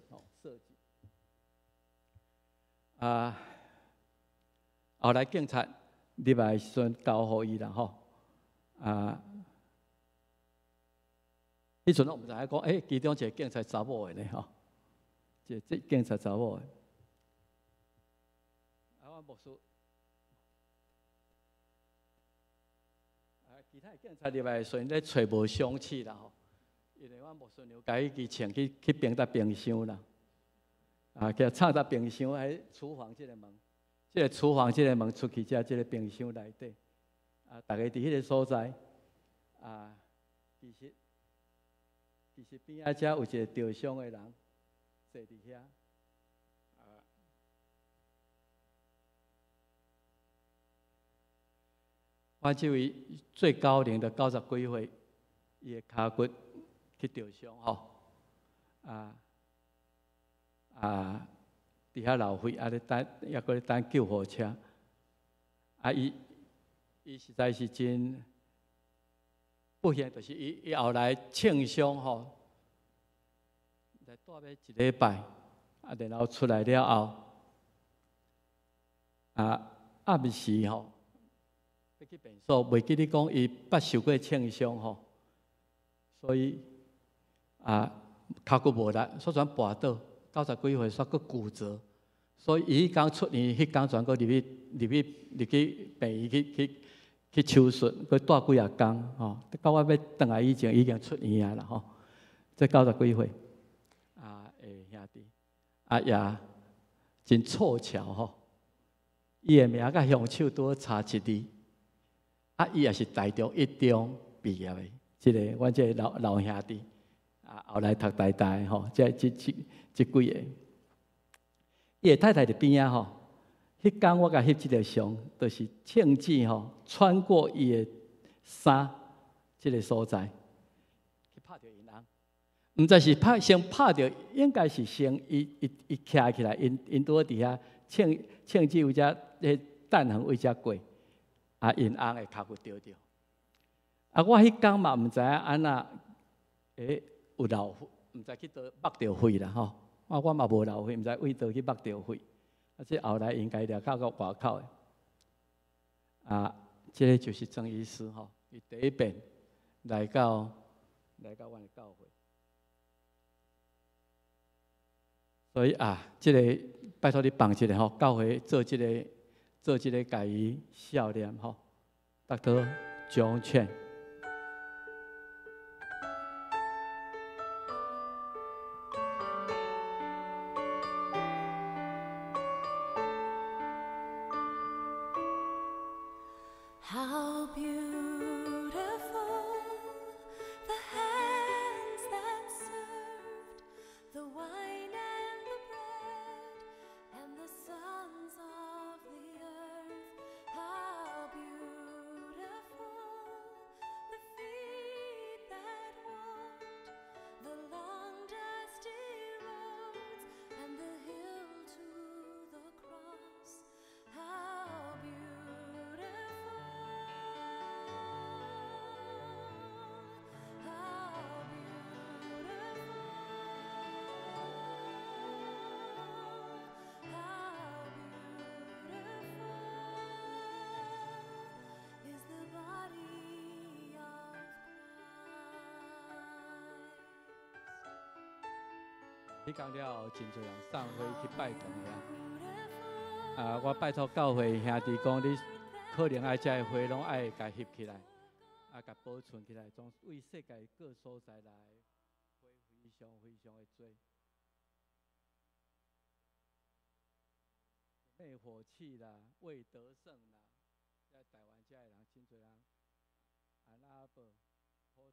啊，后来警察入来时阵交互伊啦吼啊，迄阵我毋知影讲，其中一个警察查某的呢吼，这警察查某的，啊，我牧师，啊，其他的警察入来时阵咧找无凶器啦吼。因为我牧师娘甲伊支穿去冰搭冰箱啦，啊，去插搭冰箱喺厨房即个门，即个厨房即个门出去，即个冰箱内底，啊，大家伫迄个所在，啊，其实边仔遮有一个吊伤的人坐伫遐，啊，我这位最高龄的90几岁，伊的骹骨去受伤吼，伫遐流血，咧等，抑搁咧等救护车。伊实在是真不幸，就是伊后来庆伤吼，来住要一礼拜，然后出来了后，暗时吼，要去病所，袂记你讲伊捌受过庆伤吼，所以骹骨无力，煞全跋倒，90几岁煞搁骨折，所以伊迄天出院，迄天全搁入去病院去手术，佮住几啊天吼，到我要转来以前已经出院啊啦吼，这90几岁诶兄弟，也真凑巧吼，伊的名甲乡手拄差一字，伊也是台中一中毕业的，阮这个老兄弟。后来读台大吼，这几个，伊的太太伫边仔吼。迄天我甲翕即个相，就是庆子吼穿过伊的衫，即个所在去拍着因翁，毋知是先拍着，应该是先伊徛起来，因拄伫遐庆子有只迄弹痕位只过，因翁的骹骨着着。我迄天嘛毋知影安那有流血，毋知去倒擘着血啦吼。我嘛无流血，毋知为倒去擘着血。这后来应该了到外口的，这个就是曾医师吼，伊第一遍来到阮的教会，所以这个拜托你帮一下吼，教会做这个家己孝念吼，Dr. John Chen。How beautiful the hands that served the wine and the bread and the sons of the earth. How beautiful the feet that walked the long dusty roads and the hill to the cross. How beautiful.迄天了后，真侪人送花去拜堂呀。我拜托教会兄弟讲，你可能爱遮花拢爱甲翕起来，甲保存起来，从为世界各所在来，花非常的多。灭火器啦，为得胜啦，在台湾遮的人真侪人，安那伯、波特兰。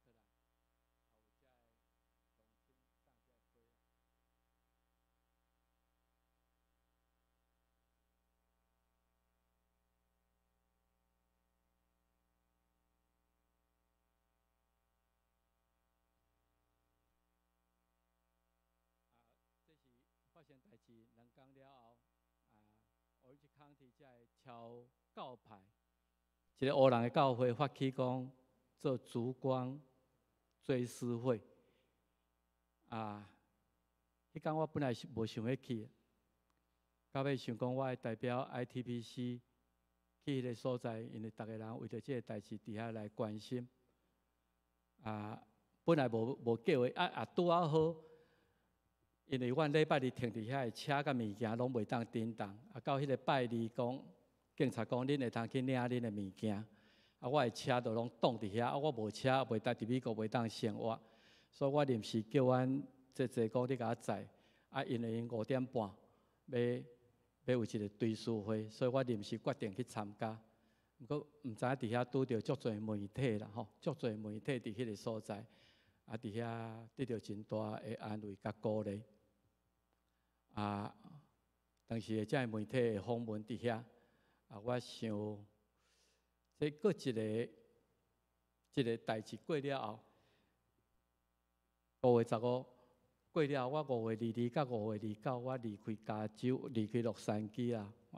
发生代志2天了后，Orange County 才会敲教牌，一个黑人的教会发起讲做烛光追思会。迄天我本来是无想要去，到尾想讲我会代表 ITPC 去迄个所在，因为逐个人为着这个代志伫遐来关心。本来无计划，拄啊好。因为阮礼拜日停伫遐的车甲物件拢袂当震动，到迄个拜二讲，警察讲恁会当去领恁的物件，我的车就拢挡伫遐，我无车袂当伫美国袂当生活，所以我临时叫阮坐讲你甲我载，因为因5点半要有一个追思会，所以我临时决定去参加。毋过毋知影伫遐拄着足侪媒体啦吼，足侪媒体伫迄个所在，伫遐得到真大的安慰甲鼓励。当时遮媒体的访问伫遐，我想这搁一个代志过了后，5月15过了，我5月22到5月29，我离开加州，离开洛杉矶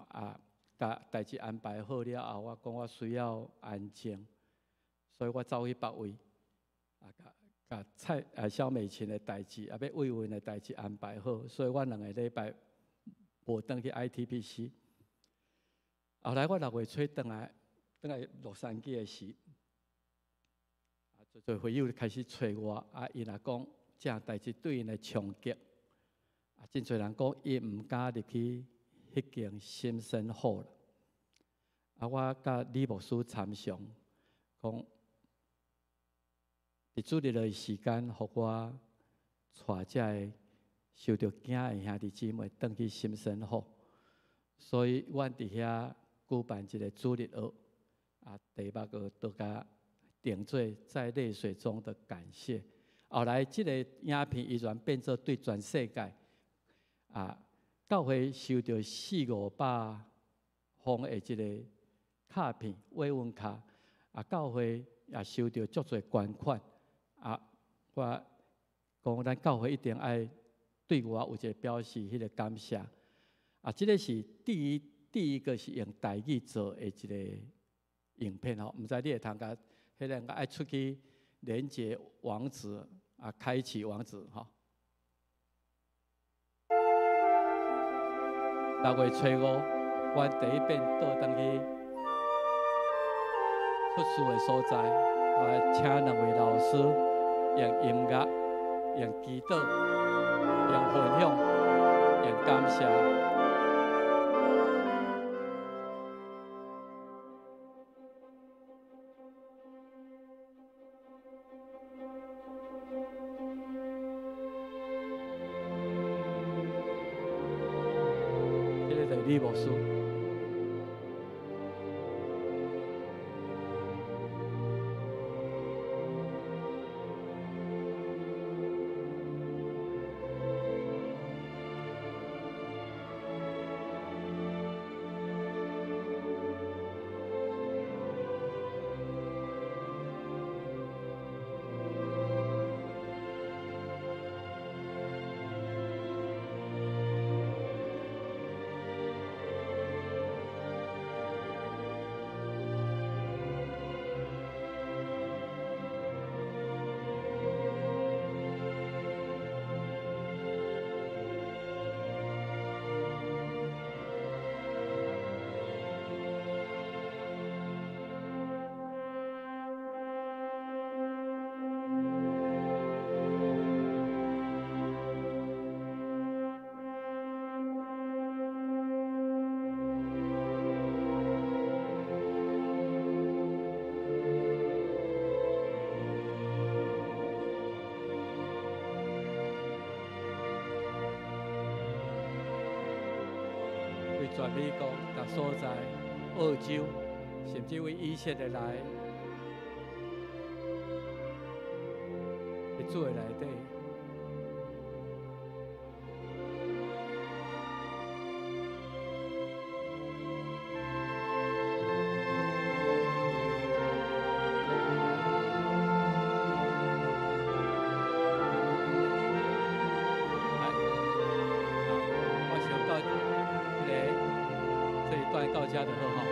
啊！甲代志安排好了后，我讲我需要安静，所以我走去别位，甲萧美琴的代志，要慰问的代志安排好，所以我2个礼拜无转去 ITPC。后来我6月初转来洛杉矶的时，做会友开始找我，伊若讲这项代志对因的冲击，真侪人讲伊毋敢入去迄间新生好了。我甲李牧师参详，讲伫主日的时间，互我带这个受着惊的兄弟姊妹转去新生好，所以阮伫遐举办一个主日学，第8个都甲定做在泪水中的感谢。后来，这个影片依然变做对全世界教会收到400-500封的这个卡片、慰问卡，教会也收到足侪捐款。我讲咱教会一定爱对我有一个表示迄个感谢。这个是第一个是用台语做的一个影片吼，毋知你会通甲迄两个爱出去连接网址开启网址吼。6月初5，我第一遍倒转去出事的所在，我请2位老师用音乐、用祈祷、用分享、用感谢。李牧师，全美国各所在、澳洲，甚至为以色列来，伫主的内底。到家的很好。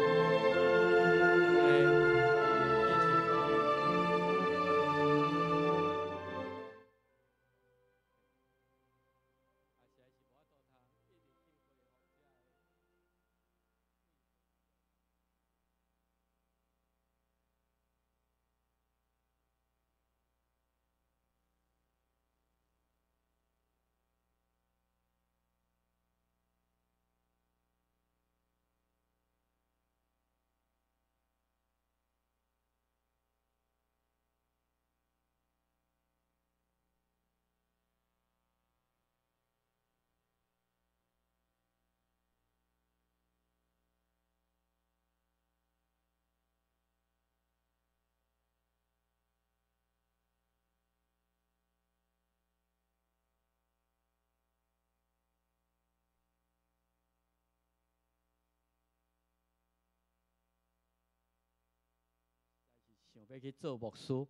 想要去做牧师，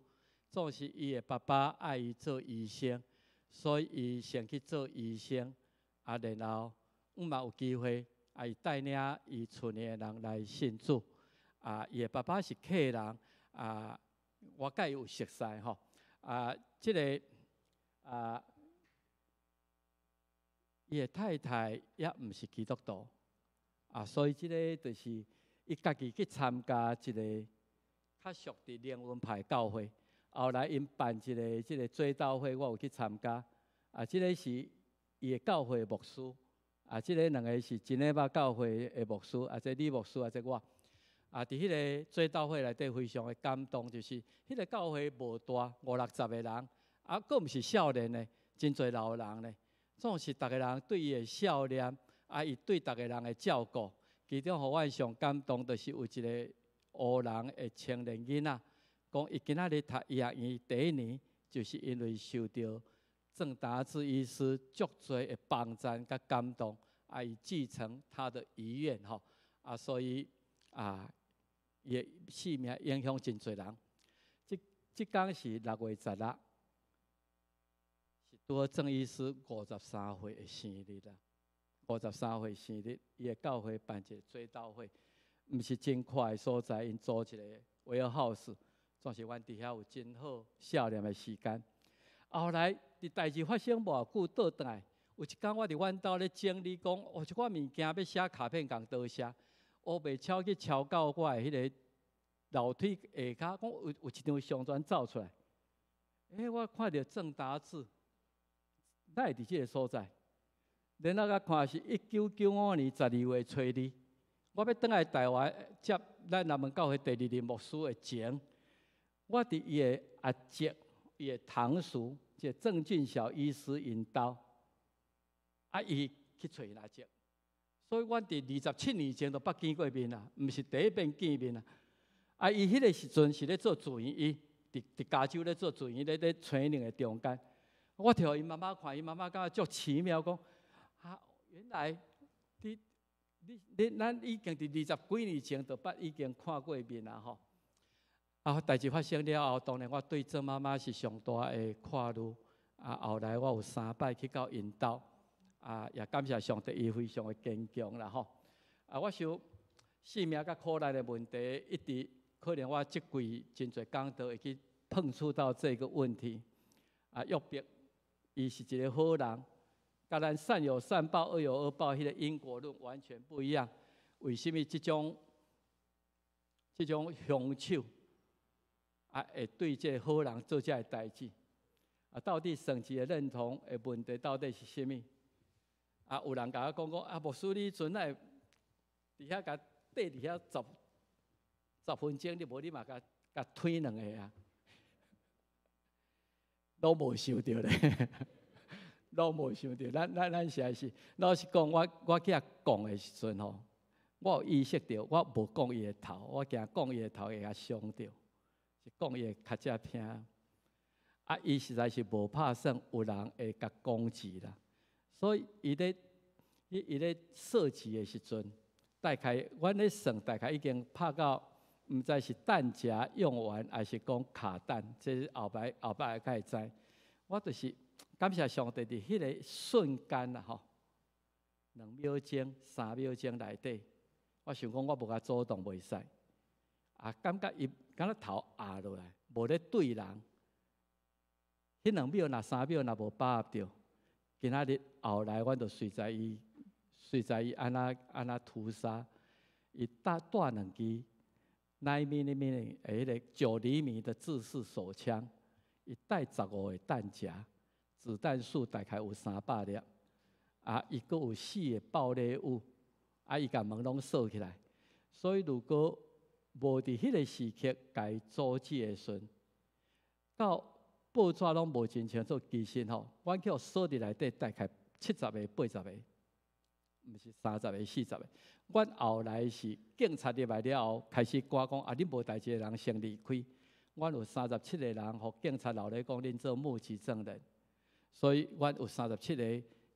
总是伊的爸爸爱伊做医生，所以伊先去做医生，然后嘛有机会，伊带领伊村的人来信主，伊的爸爸是客人，我甲伊有熟悉吼，即个伊的太太也毋是基督徒，所以即个就是伊家己去参加一个较属伫灵恩派教会，后来因办即个追悼会，我有去参加，即个是伊的教会牧师，即个两个是真诶捌教会的牧师，即李牧师，即我，伫迄个追悼会内底非常的感动，就是迄个教会无大，50-60个人，佫毋是少年的，真侪老人呢。总是逐个人对伊的笑脸，伊对逐个人的照顾，其中互我上感动，就是有一个乌人的青年囡仔，讲伊今仔日读医学院第一年，就是因为受到郑达志医师足侪的帮赞甲感动，伊继承他的遗愿吼，所以伊的性命影响真侪人。即天是6月16。是拄好郑医师53岁的生日啦，53岁生日，伊的教会办一个追悼会，毋是真快的所在，因租一个warehouse，总是阮伫遐有真好少年的时间。后来伫代志发生无久，倒转来，有一天我伫阮兜咧整理，讲一寡物件要写卡片，共倒写，乌白超去超到我的迄个楼梯下骹，讲有一张相片走出来，我看到郑达志。咱会伫即个所在，然后看是1995年12月初2，我要转来台湾接咱南门教会第2任牧师的前，我伫伊的阿叔、伊的堂叔，即个郑俊晓医师因兜，伊去找因阿叔，所以阮伫27年前就捌见过面啦，毋是第一遍见面啦。伊迄个时阵是咧做住院医，伫加州咧做住院，咧training的中间。我摕互伊妈妈看，伊妈妈感觉足奇妙，讲原来咱已经伫20几年前就捌已经看过面啦吼。代志发生了后，当然我对郑妈妈是上大的看入。后来我有3摆去到因兜，也感谢上帝，伊非常的坚强啦吼。我想性命甲苦难的问题，一直可能我即几真侪讲都会去碰触到这个问题。约伯。伊是一个好人，甲咱善有善报、恶有恶报，迄个因果论完全不一样。为什么这种凶手会对这个好人做这个代志？到底神迹的认同的问题到底是什么？有人甲我讲，牧师你阵来伫遐甲缀伫遐10分钟，你无你嘛甲推2个啊？都无想到咧，都无想到，咱实在是，老实讲，我去遐讲的时阵吼，我有意识到，我无讲伊的头，我惊讲伊的头会甲伤到，是讲伊的较只听。伊实在是无拍算有人会甲攻击啦，所以伊咧设计的时阵，大概阮咧算，大概已经拍到。毋知是弹夹用完，还是讲卡弹，这是后摆才会知。我就是感谢上帝伫迄个瞬间啦，吼，2秒钟、3秒钟内底，我想讲我无甲主动袂使，感觉伊敢若头压落来，无咧对人。迄2秒、3秒若无把握着，今仔日后来，阮就随在伊安那屠杀，伊带2支。9mm 迄个9厘米的自式手枪，伊带15个弹夹，子弹数大概有300粒，伊阁有4个爆裂物，伊甲门拢锁起来。所以如果无伫迄个时刻甲伊阻止的时阵，到报纸拢无真清楚，其实吼，阮去互锁伫内底大概70个、80个。毋是30个、40个，阮后来是警察入来了后，开始赶讲你无代志的人先离开。阮有37个人，互警察留咧讲，恁做目击证人。所以，阮有37个，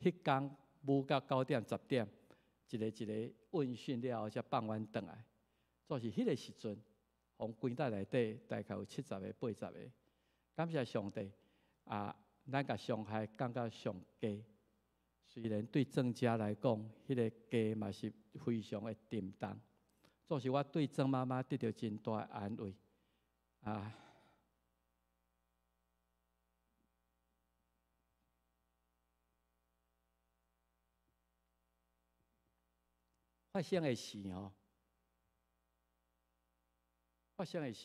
迄天舞到9点、10点，一个问讯了后，才放阮转来。就是迄个时阵，从柜台内底大概有70个、80个。感谢上帝咱甲上海降到上低。虽然对庄家来讲，迄个价嘛是非常的沉重，总是我对庄妈妈得到真大的安慰发生的事发生的事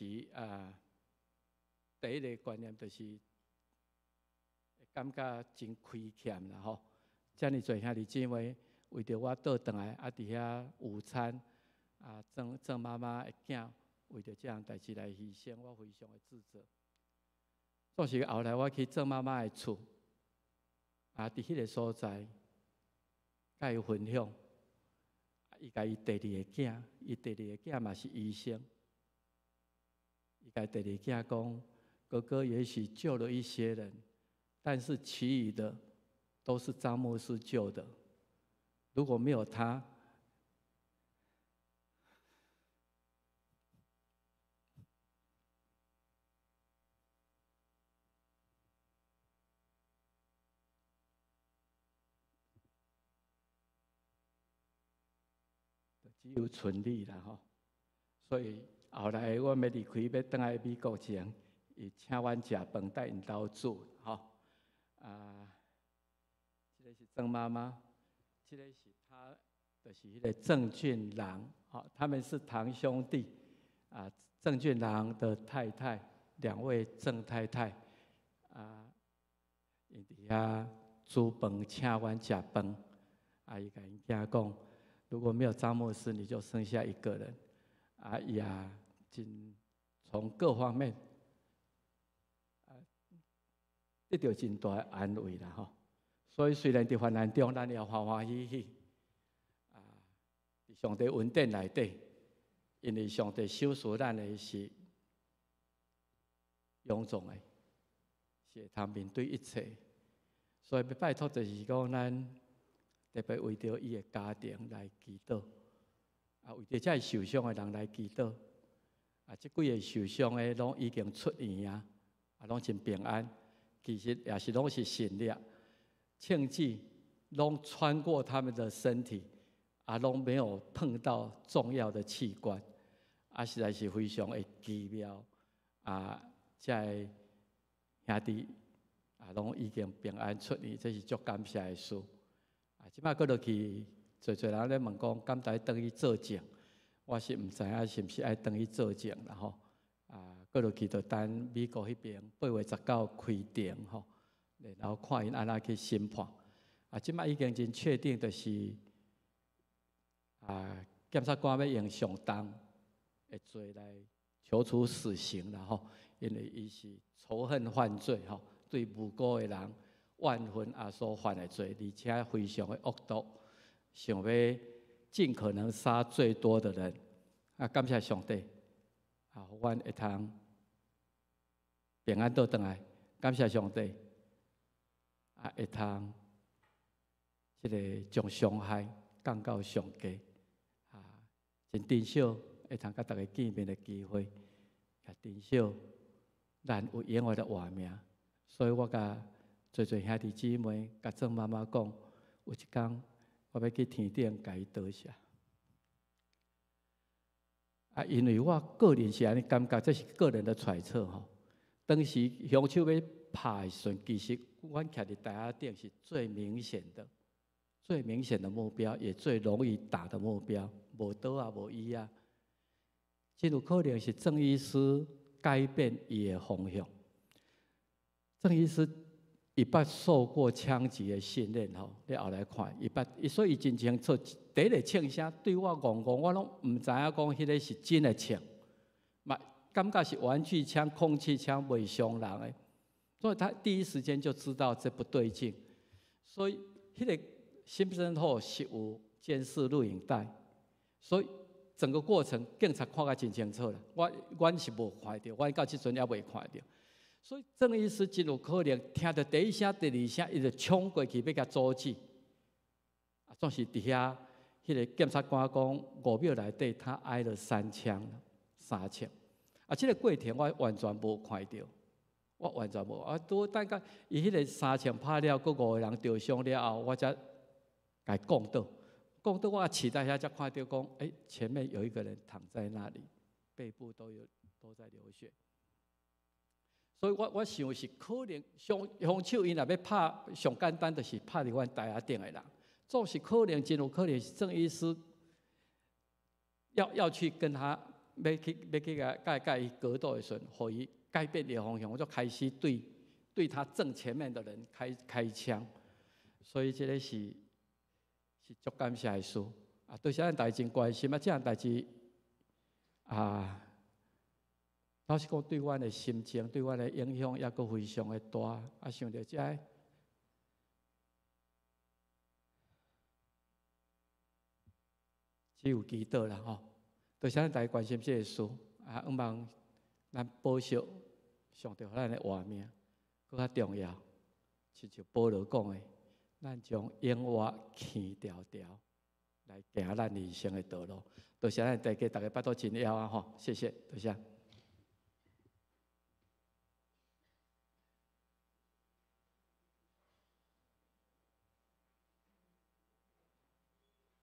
第一个观念就是感觉真亏欠啦吼。遮尔侪兄弟姊妹为着我倒转来伫遐午餐庄妈妈的囝为着这样代志来牺牲，我非常的自责。总是后来我去庄妈妈的厝伫迄个所在，甲伊分享。伊甲伊第二个囝，伊第二个囝嘛是医生。伊甲第二个囝讲：“哥哥也许救了一些人，但是其余的都是张牧师救的。如果没有他，只有存利啦吼。所以后来我要离开，要倒来美国前，伊请阮食饭，带因兜煮吼。这个是郑妈妈，这个是他，就是迄个郑俊郎，他们是堂兄弟郑俊郎的太太，2位郑太太因伫遐煮饭请阮食饭，伊甲因囝讲。如果没有张牧师，你就剩下一个人。伊从各方面得到真大的安慰啦吼。所以虽然伫患难中，咱也欢欢喜喜伫上帝恩典内底，因为上帝收赎咱的是勇壮的，是会通面对一切。所以要拜托就是讲咱。特别为着伊的家庭来祈祷，为着这受伤的人来祈祷。这几个受伤的拢已经出院拢真平安。其实也是拢是神力，庆忌拢穿过他们的身体，拢没有碰到重要的器官，实在是非常的奇妙。这兄弟拢已经平安出院，这是足感谢的事。即摆搁落去，侪人咧问讲，敢才等去做证？我是毋知影是毋是爱等去做证啦吼。搁落去就等美国迄边8月19开庭吼，然后看因安怎去审判。即摆已经真确定，就是检察官要用上重的罪来求处死刑啦吼，因为伊是仇恨犯罪吼，对无辜的人。万分所犯的罪，而且非常的恶毒，想要尽可能杀最多的人。感谢上帝，阮会通平安倒转来。感谢上帝，会通这个将伤害降到上低。真珍惜会通甲大家见面的机会，也珍惜咱有永远的活命。所以我甲。做兄弟姊妹，甲郑妈妈讲，有一天我要去天顶，甲伊道谢。因为我个人是安尼感觉，这是个人的揣测吼。当时凶手要拍的时阵，其实阮徛伫台下顶是最明显的目标，也最容易打的目标，无刀无椅真有可能是郑医师改变伊的方向。郑医师。伊捌受过枪击的训练吼，你后来看，所以伊真清楚，第一个枪声对我戆戆，我拢毋知影讲迄个是真的枪，嘛感觉是玩具枪、空气枪袂伤人的，所以他第一时间就知道这不对劲，所以迄个身身后是有监视录影带，所以整个过程警察看甲真清楚啦，阮是无看到，阮到即阵也未看到。所以郑医师真有可能听到第一声、第二声，伊就冲过去要甲阻止。总是伫遐，迄个检察官讲5秒内底他挨了3枪。这个过程我完全无看到，我完全无。拄等到伊迄个3枪拍了，佫5个人受伤了后，我才甲伊讲到，我骑在遐才看到讲，前面有一个人躺在那里，背部都在流血。所以我想是可能凶手因若要拍，上简单就是拍伫阮台下顶的人，总是可能真有可能是郑医师要去跟他要去甲伊格斗的时阵，互伊改变伊方向，我就开始对他正前面的人开枪。所以这个是足感谢的事啊！对这样代志关心啊，这样代志啊。老实讲，对阮的心情、对阮的影响也阁非常的大。啊，想到这，只有祈祷啦吼。对啥大家关心这个事啊，希望咱保守上帝互咱的活命，更较重要，亲像保罗讲的，咱将永活牵条条来行咱人生的道路。多谢咱大家巴肚真了啊吼，谢谢，多谢。